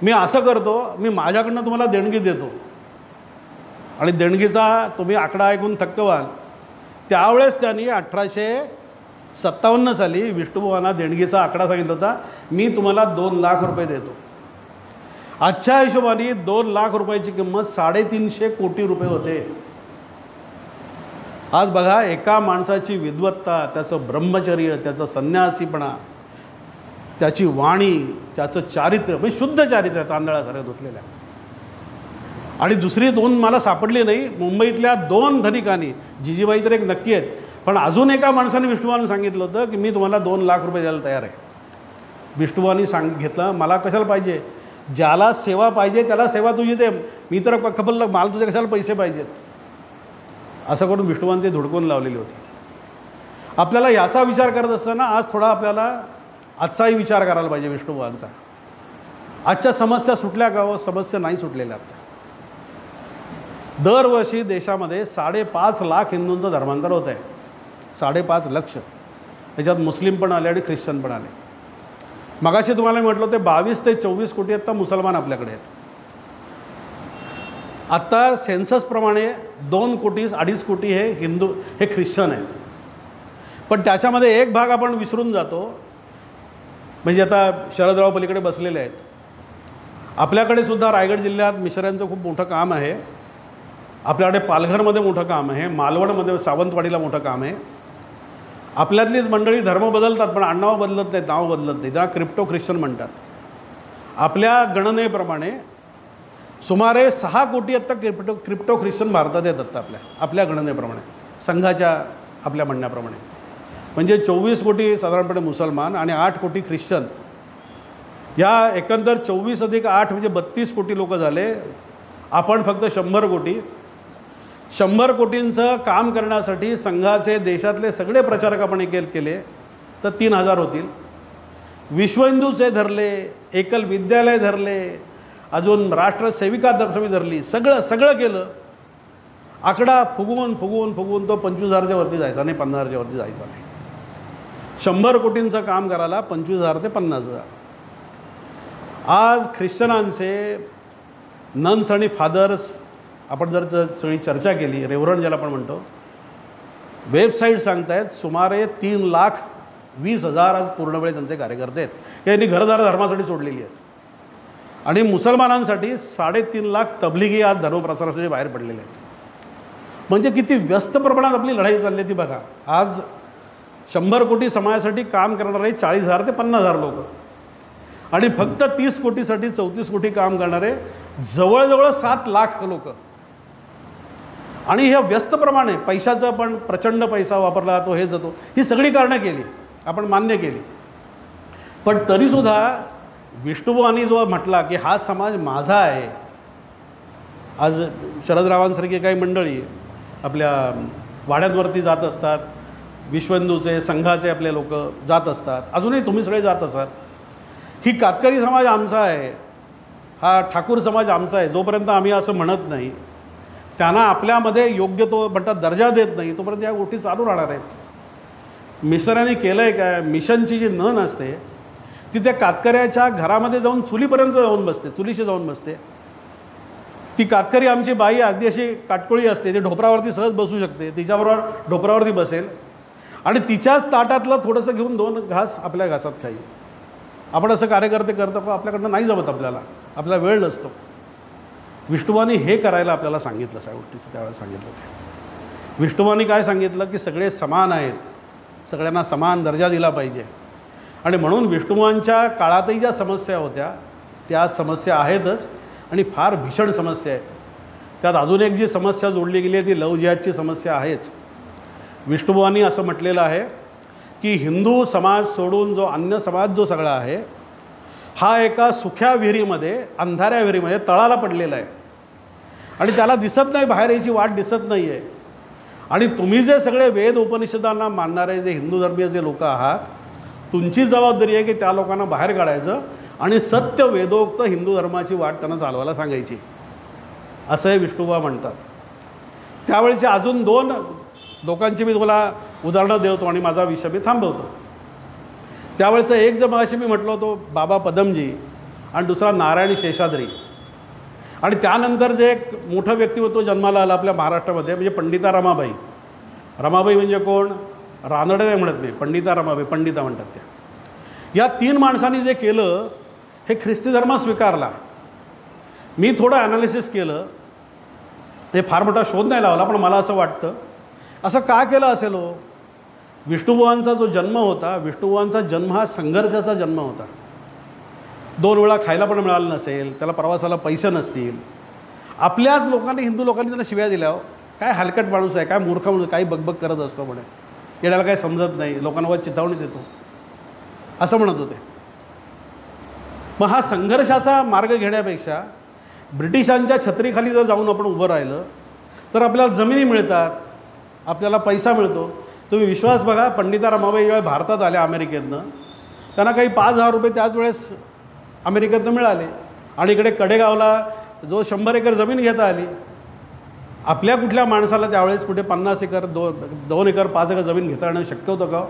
मी असं करतो, मी माझ्याकडनं तुम्हाला देणगी देतो आणि देणगीचा तुम्ही आकडा ऐकून थक्क व्हाल. त्यावेळेस त्यांनी 1857 साली विष्णुबुवांना देणगीचा आकडा सांगितला होता, मी तुम्हाला 2 लाख रुपये देतो. आजच्या हिशोबाने 2 लाख रुपयाची किंमत 350 कोटी रुपये होते. आज बघा, एका माणसाची विद्वत्ता, त्याचं ब्रह्मचर्य, त्याचं संन्यासीपणा, त्याची वाणी, त्याचं चारित्र्य, म्हणजे शुद्ध चारित्र्य, तांदळासारखं धुतलेल्या. आणि दुसरी 2 मला सापडली नाही. मुंबईतल्या 2 धनिकांनी, जिजीबाई तर एक नक्की आहेत, पण अजून एका माणसाने विष्णुबुवांना सांगितलं होतं की मी तुम्हाला 2 लाख रुपये द्यायला तयार आहे. विष्णुबुवांनी घेतलं, मला कशाला पाहिजे, ज्याला सेवा पाहिजे त्याला सेवा तुझी दे, मी तर कफल्लक, मला तुझे कशाला पैसे पाहिजेत, असं करून विष्णुबुवांनी ते धुडकून लावलेली होती. आपल्याला याचा विचार करत असताना आज थोडा आपल्याला आजचाही विचार करायला पाहिजे विष्णुबुवांचा. आजच्या समस्या सुटल्या का हो? समस्या नाही सुटलेल्या. दरवर्षी देशामध्ये 5.5 लाख हिंदूंचं धर्मांतर होत आहे. 5.5 लाख. त्याच्यात मुस्लिम पण आले आणि ख्रिश्चन पण आले. मगाशी तुम्हाला म्हटलं ते 22 ते 24 कोटी आत्ता मुसलमान आपल्याकडे आहेत. आत्ता सेन्ससप्रमाणे 2 कोटी 2.5 कोटी हे हिंदू, हे ख्रिश्चन आहेत. पण त्याच्यामध्ये एक भाग आपण विसरून जातो, म्हणजे आता शरदराव पलीकडे बसलेले आहेत. आपल्याकडे सुद्धा रायगड जिल्ह्यात मिशनऱ्यांचं खूप मोठं काम आहे. आपल्याकडे पालघरमध्ये मोठं काम आहे, मालवणमध्ये सावंतवाडीला मोठं काम आहे. आपल्यातलीच मंडळी धर्म बदलतात पण आडनाव बदलत नाहीत, नाव बदलत नाही. त्याला क्रिप्टो ख्रिश्चन म्हणतात. आपल्या गणनेप्रमाणे सुमारे 6 कोटी आत्ता क्रिप्टो ख्रिश्चन भारतात येतात. आपल्या गणनेप्रमाणे, संघाच्या आपल्या म्हणण्याप्रमाणे. म्हणजे 24 कोटी साधारणपणे मुसलमान आणि 8 कोटी ख्रिश्चन. या एकंदर 24 अधिक 8 म्हणजे 32 कोटी लोक झाले. आपण फक्त 100 कोटी. 100 कोटींचं काम करण्यासाठी संघाचे देशातले सगळे प्रचारक आपण केले तर 3000 होतील. विश्व हिंदूचे धरले, एकल विद्यालय धरले, अजून राष्ट्रसेविका समिती धरली, सगळं केलं. आकडा फुगवून तो 25,000च्या वरती जायचा नाही, 50,000च्या वरती जायचा नाही. 100 कोटींचं काम करायला 25,000 ते 50,000. आज ख्रिश्चनांचे नन्स आणि फादर्स, आपण जर सगळी चर्चा केली, रेव्हरंड ज्याला आपण म्हणतो, वेबसाईट सांगतायत सुमारे 3,20,000 आज पूर्णवेळ त्यांचे कार्यकर्ते आहेत. यांनी घरदार धर्मासाठी सोडलेली आहेत. आणि मुसलमानांसाठी 3.5 लाख तबलिगी आज धर्मप्रसारासाठी बाहेर पडलेले आहेत. म्हणजे किती व्यस्त प्रमाणात आपली लढाई चालली ती बघा. आज 100 कोटी समाजासाठी काम करणारे 40,000 ते 50,000 लोक आणि फक्त 30 कोटीसाठी 34 कोटी काम करणारे जवळजवळ 7 लाख लोक. आणि ह्या व्यस्तप्रमाणे पैशाचा पण प्रचंड पैसा वापरला जातो, हे जातो, ही सगळी कारणं केली, आपण मान्य केली. पण तरीसुद्धा विष्णुबुवांनी जो म्हटला की हा समाज माझा आहे. आज शरदरावांसारखी काही मंडळी आपल्या वाड्यांवरती जात असतात, विश्व हिंदूचे संघाचे आपले लोक जात असतात, अजूनही तुम्ही सगळे जात असाल. ही कातकरी समाज आमचा आहे, हा ठाकूर समाज आमचा आहे, जोपर्यंत आम्ही असं म्हणत नाही, त्यांना आपल्यामध्ये योग्य तो म्हणतात दर्जा देत नाही, तोपर्यंत या गोष्टी चालू राहणार आहेत. मिसरांनी केलं आहे काय, मिशनची जी नन असते ती त्या कातकऱ्याच्या घरामध्ये जाऊन चुलीपर्यंत जाऊन बसते, चुलीशी जाऊन बसते. ती कातकरी आमची बाई अगदी अशी काटकोळी असते, ती ढोपरावरती सहज बसू शकते, तिच्याबरोबर ढोपरावरती बसेल आणि तिच्याच ताटातलं थोडंसं घेऊन 2 घास आपल्या घासात खाईल. आपण असं कार्यकर्ते करतो का? आपल्याकडनं नाही जमत, आपल्याला वेळ नसतो. विष्णुबुवांनी हे करायला आपल्याला सांगितलं, सगळ्या गोष्टीचं त्यावेळेस सांगितलं. ते विष्णुबुवांनी काय सांगितलं की सगळे समान आहेत, सगळ्यांना समान दर्जा दिला पाहिजे. आणि म्हणून विष्णुबुवांच्या काळातही ज्या समस्या होत्या त्या समस्या आहेतच आणि फार भीषण समस्या आहेत. त्यात अजून एक जी समस्या जोडली गेली आहे ती लव्ह जिहादची समस्या आहेच. विष्णुबुवांनी असं म्हटलेलं आहे की हिंदू समाज सोडून जो अन्य समाज जो सगळा आहे हा एका सुख्या विहिरीमध्ये, अंधाऱ्या विहिरीमध्ये तळाला पडलेला आहे आणि त्याला दिसत नाही, बाहेर यायची वाट दिसत नाही आहे. आणि तुम्ही जे सगळे वेद उपनिषदांना मानणारे जे हिंदू धर्मीय जे लोक आहात, तुमची जबाबदारी आहे की त्या लोकांना बाहेर काढायचं आणि सत्य वेदोक्त हिंदू धर्माची वाट त्यांना चालवायला सांगायची, असं हे विष्णुबुवा म्हणतात. त्यावेळेचे अजून 2 लोकांची मी तुम्हाला उदाहरणं देतो आणि माझा विषय मी थांबवतो. त्यावेळेचं एक जर मगाशी मी म्हटलं होतो बाबा पदमजी आणि दुसरा नारायणी शेषाद्री. आणि त्यानंतर जे एक मोठं व्यक्तिमत्व जन्माला आलं आपल्या महाराष्ट्रामध्ये म्हणजे पंडिता रमाबाई. रमाबाई म्हणजे कोण? रानडे नाही म्हणत मी, पंडिता रमाबाई, पंडिता म्हणतात त्या. या 3 माणसांनी जे केलं हे ख्रिस्ती धर्म स्वीकारला. मी थोडं ॲनालिसिस केलं, हे फार मोठा शोध नाही लावला, पण मला असं वाटतं असं का केलं असेल हो? विष्णुबुवांचा जो जन्म होता, विष्णुबुवांचा जन्म हा संघर्षाचा जन्म होता. 2 वेळा खायला पण मिळालं नसेल, त्याला प्रवासाला पैसे नसतील. आपल्याच लोकांनी, हिंदू लोकांनी त्यांना शिव्या दिल्या, काय हलकट माणूस आहे, काय मूर्ख माणूस, काही बकबक करत असतो म्हणे, येण्याला काही समजत नाही, लोकांना वर चिथावणी देतो, असं म्हणत होते. मग हा संघर्षाचा मार्ग घेण्यापेक्षा ब्रिटिशांच्या छत्रीखाली जर जाऊन आपण उभं राहिलं तर आपल्याला जमिनी मिळतात, आपल्याला पैसा मिळतो. तुम्ही विश्वास बघा, पंडिता रमाबाई जेव्हा भारतात आल्या अमेरिकेतनं, त्यांना काही 5,000 रुपये त्याच वेळेस अमेरिकेतनं मिळाले आणि इकडे कडेगावला जो 100 एकर जमीन घेता आली. आपल्या कुठल्या माणसाला त्यावेळेस कुठे 50 एकर 2 एकर 5 एकर जमीन घेता येणं शक्य होतं का?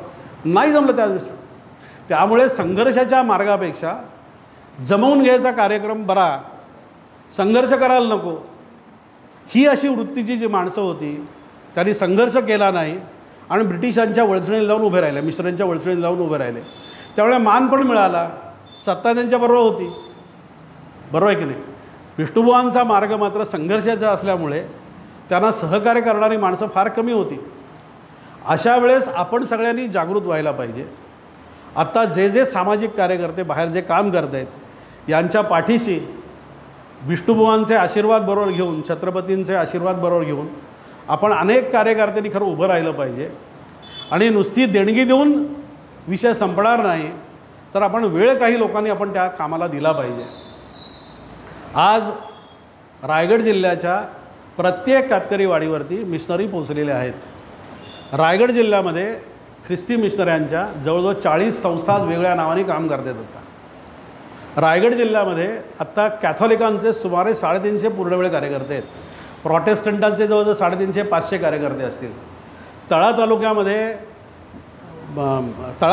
नाही जमलं त्यावेळेस. त्यामुळे संघर्षाच्या मार्गापेक्षा जमवून घ्यायचा कार्यक्रम बरा, संघर्ष करायला नको, ही अशी वृत्तीची जी माणसं होती त्यांनी संघर्ष केला नाही आणि ब्रिटिशांच्या वळसणीला जाऊन उभे राहिले, मिश्रांच्या वळसणीला जाऊन उभे राहिले. त्यामुळे मान पण मिळाला, सत्ता त्यांच्याबरोबर होती, बरोबर आहे की नाही? विष्णुबुवांचा मार्ग मात्र संघर्षाचा असल्यामुळे त्यांना सहकार्य करणारी माणसं फार कमी होती. अशा वेळेस आपण सगळ्यांनी जागृत व्हायला पाहिजे. आत्ता जे सामाजिक कार्यकर्ते बाहेर जे काम करत आहेत यांच्या पाठीशी विष्णुबुवांचे आशीर्वाद बरोबर घेऊन, छत्रपतींचे आशीर्वाद बरोबर घेऊन आपण अनेक कार्यकर्त्यांनी खरं उभं राहिलं पाहिजे. आणि नुसती देणगी देऊन विषय संपणार नाही, तर आपण वेळ काही लोकांनी आपण त्या कामाला दिला पाहिजे. आज रायगड जिल्ह्याच्या प्रत्येक कातकरी वाडीवरती मिशनरी पोचलेले आहेत. रायगड जिल्ह्यामध्ये ख्रिस्ती मिशनऱ्यांच्या जवळजवळ 40 संस्था वेगळ्या नावाने काम करतात. आता रायगड जिल्ह्यामध्ये आत्ता कॅथॉलिकांचे सुमारे 350 पूर्णवेळ कार्यकर्ते आहेत. प्रॉटेस्टंटांचे जवळजवळ 350-500 कार्यकर्ते असतील. तळा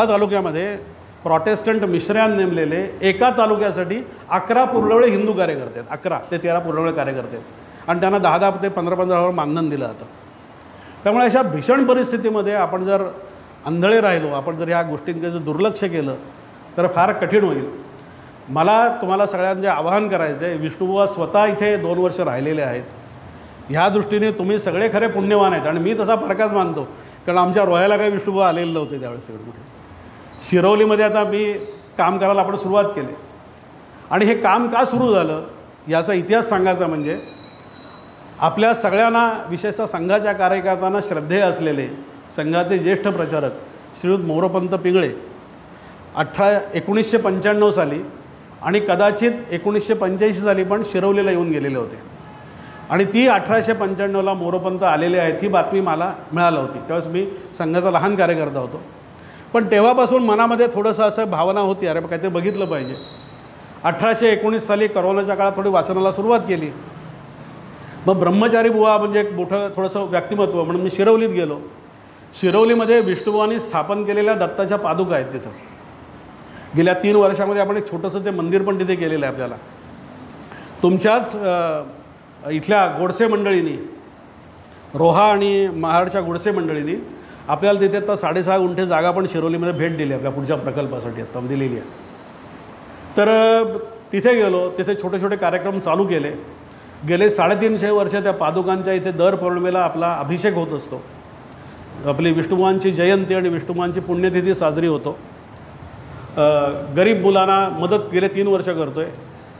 तालुक्यामध्ये प्रॉटेस्टंट मिशनऱ्यांनी नेमलेले एका तालुक्यासाठी 11 पूर्णवेळ हिंदू कार्यकर्ते आहेत. 11 ते 13 पूर्णवेळ कार्यकर्ते आहेत आणि त्यांना 10-10 ते 15-15 मानधन दिलं जातं. त्यामुळे अशा भीषण परिस्थितीमध्ये आपण जर आंधळे राहिलो, आपण जर ह्या गोष्टींकडे जर दुर्लक्ष केलं तर फार कठीण होईल. मला तुम्हाला सगळ्यांचे आवाहन करायचं आहे, विष्णुबुवा स्वतः इथे 2 वर्ष राहिलेले आहेत. ह्या दृष्टीने तुम्ही सगळे खरे पुण्यवान आहेत. आणि मी तसा फरकच मानतो, कारण आमच्या रोह्याला काही विष्णुबुवा आलेले नव्हते त्यावेळेस सगळे कुठे. शिरवलीमध्ये आता मी काम करायला आपण सुरुवात केली. आणि हे काम का सुरू झालं याचा इतिहास सांगायचा म्हणजे आपल्या सगळ्यांना, विशेषतः संघाच्या कार्यकर्त्यांना श्रद्धेय असलेले संघाचे ज्येष्ठ प्रचारक श्रीयुत मोरोपंत पिंगळे 1995 साली आणि कदाचित 1985 साली पण शिरवलीला येऊन गेलेले होते. आणि ती 1895ला मोरोपंत आलेले आहेत ही बातमी मला मिळाली होती. त्यावेळेस मी संघाचा लहान कार्यकर्ता होतो. पण तेव्हापासून मनामध्ये थोडंसं असं भावना होती, अरे काहीतरी बघितलं पाहिजे. 1819 साली करोनाच्या काळात थोडी वाचनाला सुरुवात केली. मग ब्रह्मचारी बुवा म्हणजे एक मोठं थोडंसं व्यक्तिमत्व म्हणून मी शिरवलीत गेलो. शिरवलीमध्ये विष्णुबुवांनी स्थापन केलेल्या दत्ताच्या पादुका आहेत. तिथं गेल्या 3 वर्षामध्ये आपण एक छोटंसं ते मंदिर पण तिथे केलेलं आहे. आपल्याला तुमच्याच इथल्या गोडसे मंडळींनी, रोहा आणि महाडच्या गोडसे मंडळींनी आपल्याला तिथे आता 6.5 गुंठे जागा पण शिरवलीमध्ये भेट दिली आपल्या पुढच्या प्रकल्पासाठी आता दिलेली आहे. तर तिथे गेलो, तिथे छोटे छोटे कार्यक्रम चालू केले. गेले 350 वर्ष त्या पादुकांच्या इथे दर पौर्णिमेला आपला अभिषेक होत असतो. आपली विष्णुबुवांची जयंती आणि विष्णुबुवांची पुण्यतिथी साजरी होतो. गरीब मुलांना मदत गेले 3 वर्ष करतो आहे.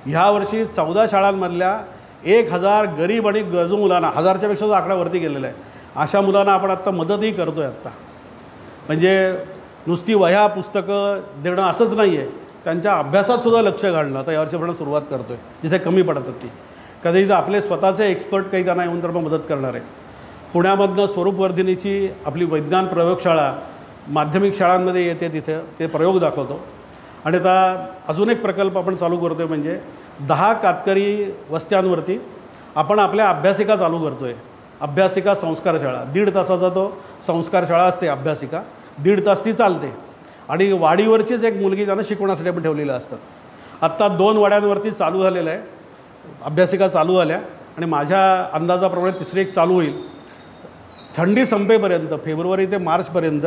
ह्या वर्षी 14 शाळांमधल्या 1000 गरीब आणि गरजू मुलांना, 1000च्या पेक्षा आकडावरती गेलेला आहे, अशा मुलांना आपण आत्ता मदतही करतो आहे. आत्ता म्हणजे नुसती वह्या पुस्तकं देणं असंच नाही आहे, त्यांच्या अभ्यासातसुद्धा लक्ष घालणं आता यावर्षी आपण सुरुवात करतो आहे. जिथे कमी पडतात ती कधी आपले स्वतःचे एक्सपर्ट काही त्यांना येऊन तर मदत करणार आहे. पुण्यामधनं स्वरूपवर्धिनीची आपली वैज्ञान प्रयोगशाळा माध्यमिक शाळांमध्ये येते, तिथे ते प्रयोग दाखवतो. आणि आता अजून एक प्रकल्प आपण चालू करतो आहे, म्हणजे 10 कातकरी वस्त्यांवरती आपण आपल्या अभ्यासिका चालू करतो आहे. अभ्यासिका संस्कार शाळा 1.5 तासाचा तो संस्कार शाळा असते. अभ्यासिका 1.5 तास ती चालते. आणि वाडीवरचीच एक मुलगी त्यांना शिकवण्यासाठी आपण ठेवलेल्या असतात. आत्ता 2 वाड्यांवरती चालू झालेलं आहे, अभ्यासिका चालू झाल्या. आणि माझ्या अंदाजाप्रमाणे 3री एक चालू होईल. थंडी संपेपर्यंत फेब्रुवारी ते मार्चपर्यंत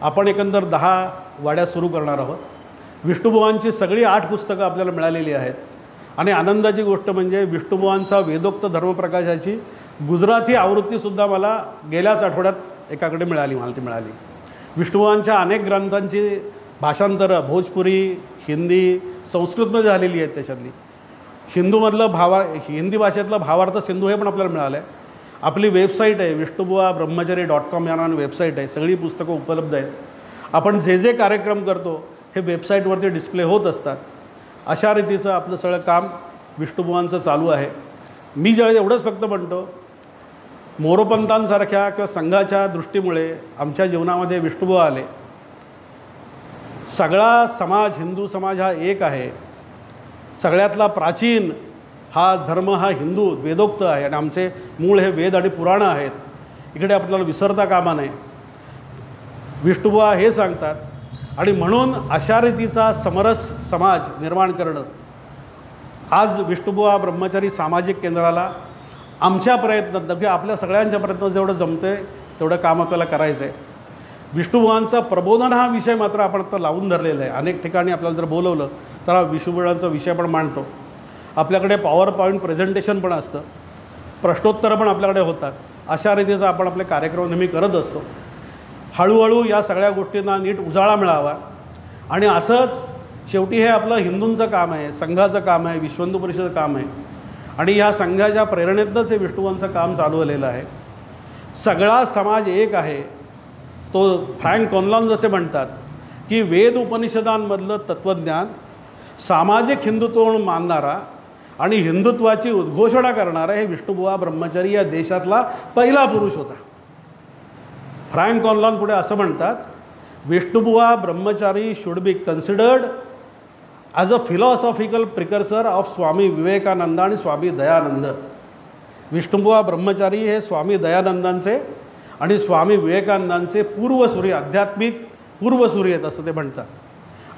आपण एकंदर 10 वाड्या सुरू करणार आहोत. विष्णुबुवांची सगळी 8 पुस्तकं आपल्याला मिळालेली आहेत. आणि आनंदाची गोष्ट म्हणजे विष्णुबुवांचा वेदोक्त धर्मप्रकाशाची गुजराती आवृत्तीसुद्धा मला गेल्याच आठवड्यात एकाकडे मिळाली. मला ती मिळाली. विष्णुबुवांच्या अनेक ग्रंथांची भाषांतरं भोजपुरी, हिंदी, संस्कृतमध्ये झालेली आहेत. त्याच्यातली हिंदी भाषेतलं भावार्थ सिंधू हे पण आपल्याला मिळालं आहे. आपली वेबसाईट आहे wishnubuwa.brahmachari.com या नावाने वेबसाईट आहे. सगळी पुस्तकं उपलब्ध आहेत. आपण जे जे कार्यक्रम करतो हे वेबसाईटवरती डिस्प्ले होत असतात. अशा रीतीचं आपलं सगळं काम विष्णुबुवांचं चालू आहे. मी ज्यावेळी एवढंच फक्त म्हणतो, मोरोपंतांसारख्या किंवा संघाच्या दृष्टीमुळे आमच्या जीवनामध्ये विष्णुबुवा आले. सगळा समाज, हिंदू समाज हा एक आहे. सगळ्यातला प्राचीन हा धर्म हा हिंदू वेदोक्त आहे आणि आमचे मूळ हे वेद आणि पुराणं आहेत. इकडे आपल्याला विसरता कामा नये. विष्णुबुवा हे सांगतात. आणि म्हणून अशा रीतीचा समरस समाज निर्माण करणं, आज विष्णुबुवा ब्रह्मचारी सामाजिक केंद्राला आमच्या प्रयत्नात किंवा आपल्या सगळ्यांच्या प्रयत्नात जेवढं जमतं आहे तेवढं काम आपल्याला करायचं आहे. विष्णुबुवांचा प्रबोधन हा विषय मात्र आपण आता लावून धरलेला आहे. अनेक ठिकाणी आपल्याला जर बोलवलं तर हा विष्णुबुवांचा विषय पण मांडतो. आपल्याकडे पॉवर पॉईंट प्रेझेंटेशन पण असतं, प्रश्नोत्तरं पण आपल्याकडे होतात. अशा रीतीचा आपण आपले कार्यक्रम नेहमी करत असतो. हळूहळू या सगळ्या गोष्टींना नीट उजाळा मिळावा. आणि असंच शेवटी हे आपलं हिंदूंचं काम आहे, संघाचं काम आहे, विश्व हिंदू परिषदेचं काम आहे. आणि ह्या संघाच्या प्रेरणेतनंच हे विष्णुबुवांचं काम चालू झालेलं आहे. सगळा समाज एक आहे. तो फ्रँक कॉनलॉन जसे म्हणतात की वेद उपनिषदांमधलं तत्त्वज्ञान सामाजिक हिंदुत्व म्हणून मानणारा आणि हिंदुत्वाची उद्घोषणा करणारा हे विष्णुबुवा ब्रह्मचारी या देशातला पहिला पुरुष होता. फ्रँक कॉनलॉन पुढे असं म्हणतात, Vishnubuwa Brahmachari should be considered as a philosophical precursor of Swami Vivekananda आणि स्वामी दयानंद. विष्णुबुवा ब्रह्मचारी हे स्वामी दयानंदांचे आणि स्वामी विवेकानंदांचे पूर्वसूरी, आध्यात्मिक पूर्वसूरी आहेत असं ते म्हणतात.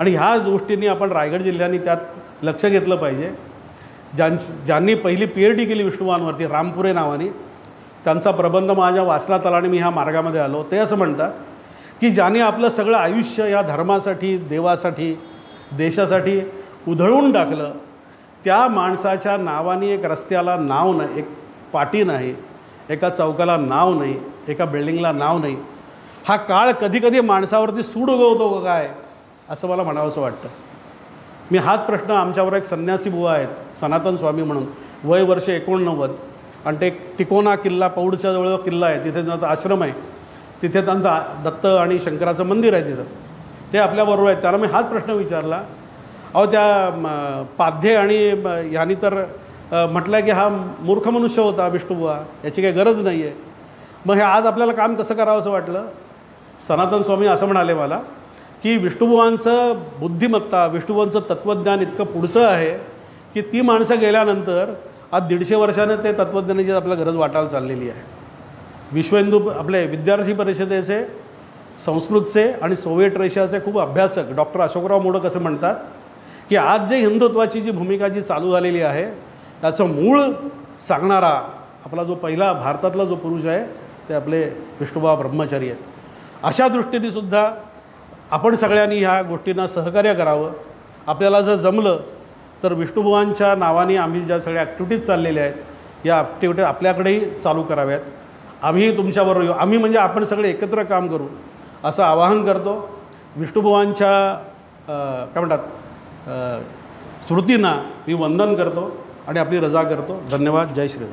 आणि ह्या गोष्टींनी आपण रायगड जिल्ह्याने त्यात लक्ष घेतलं पाहिजे. ज्यांनी पहिली PhD केली विष्णुबुवांवरती, रामपुरे नावाने, त्यांचा प्रबंध माझ्या वाचनात आला आणि मी ह्या मार्गामध्ये आलो. ते असं म्हणतात की ज्यांनी आपलं सगळं आयुष्य या धर्मासाठी, देवासाठी, देशासाठी उधळून टाकलं, त्या माणसाच्या नावाने एक रस्त्याला नाव नाही, एक पाटी नाही, एका चौकाला नाव नाही, एका बिल्डिंगला नाव नाही, हा काळ कधी कधी माणसावरती सूड उगवतो का काय, असं मला म्हणावंसं वाटतं. मी हाच प्रश्न, आमच्यावर एक संन्यासी बुवा आहेत सनातन स्वामी म्हणून, वय वर्ष 89, आणि ते टिकोना किल्ला, पौडच्या जवळ किल्ला आहे, तिथे त्यांचा आश्रम आहे, तिथे त्यांचा दत्त आणि शंकराचं मंदिर आहे तिथं, ते आपल्याबरोबर आहेत. त्याला मी हाच प्रश्न विचारला, अहो त्या पाध्ये आणि ह्यांनी तर म्हटलं की हा मूर्ख मनुष्य होता विष्णुबुवा, याची काही गरज नाही आहे, मग हे आज आपल्याला काम कसं करावं असं वाटलं. सनातन स्वामी असं म्हणाले मला की विष्णुबुवांचं बुद्धिमत्ता, विष्णुबुवांचं तत्त्वज्ञान इतकं पुढचं आहे की ती माणसं गेल्यानंतर आज 150 वर्षानं ते तत्त्वज्ञानाची आपल्याला गरज वाटायला चाललेली आहे. विश्व हिंदू आपले विद्यार्थी परिषदेचे, संस्कृतचे आणि सोव्हिएट रशियाचे खूप अभ्यासक डॉक्टर अशोकराव मोडक असं म्हणतात की आज जे हिंदुत्वाची जी भूमिका जी चालू झालेली आहे त्याचं मूळ सांगणारा आपला जो पहिला भारतातला जो पुरुष आहे ते आपले विष्णुबुवा ब्रह्मचारी आहेत. अशा दृष्टीने सुद्धा आपण सगळ्यांनी ह्या गोष्टींना सहकार्य करावं. आपल्याला जर जमलं तर विष्णुबुवांच्या नावाने आम्ही ज्या सगळ्या ॲक्टिव्हिटीज चाललेल्या आहेत या ॲक्टिव्हिटीज आपल्याकडेही चालू कराव्यात. आम्हीही तुमच्याबरोबर येऊ, आम्ही म्हणजे आपण सगळे एकत्र काम करू असं आवाहन करतो. विष्णुबुवांच्या काय म्हणतात स्मृतींना मी वंदन करतो आणि आपली रजा करतो. धन्यवाद. जय श्रीराम.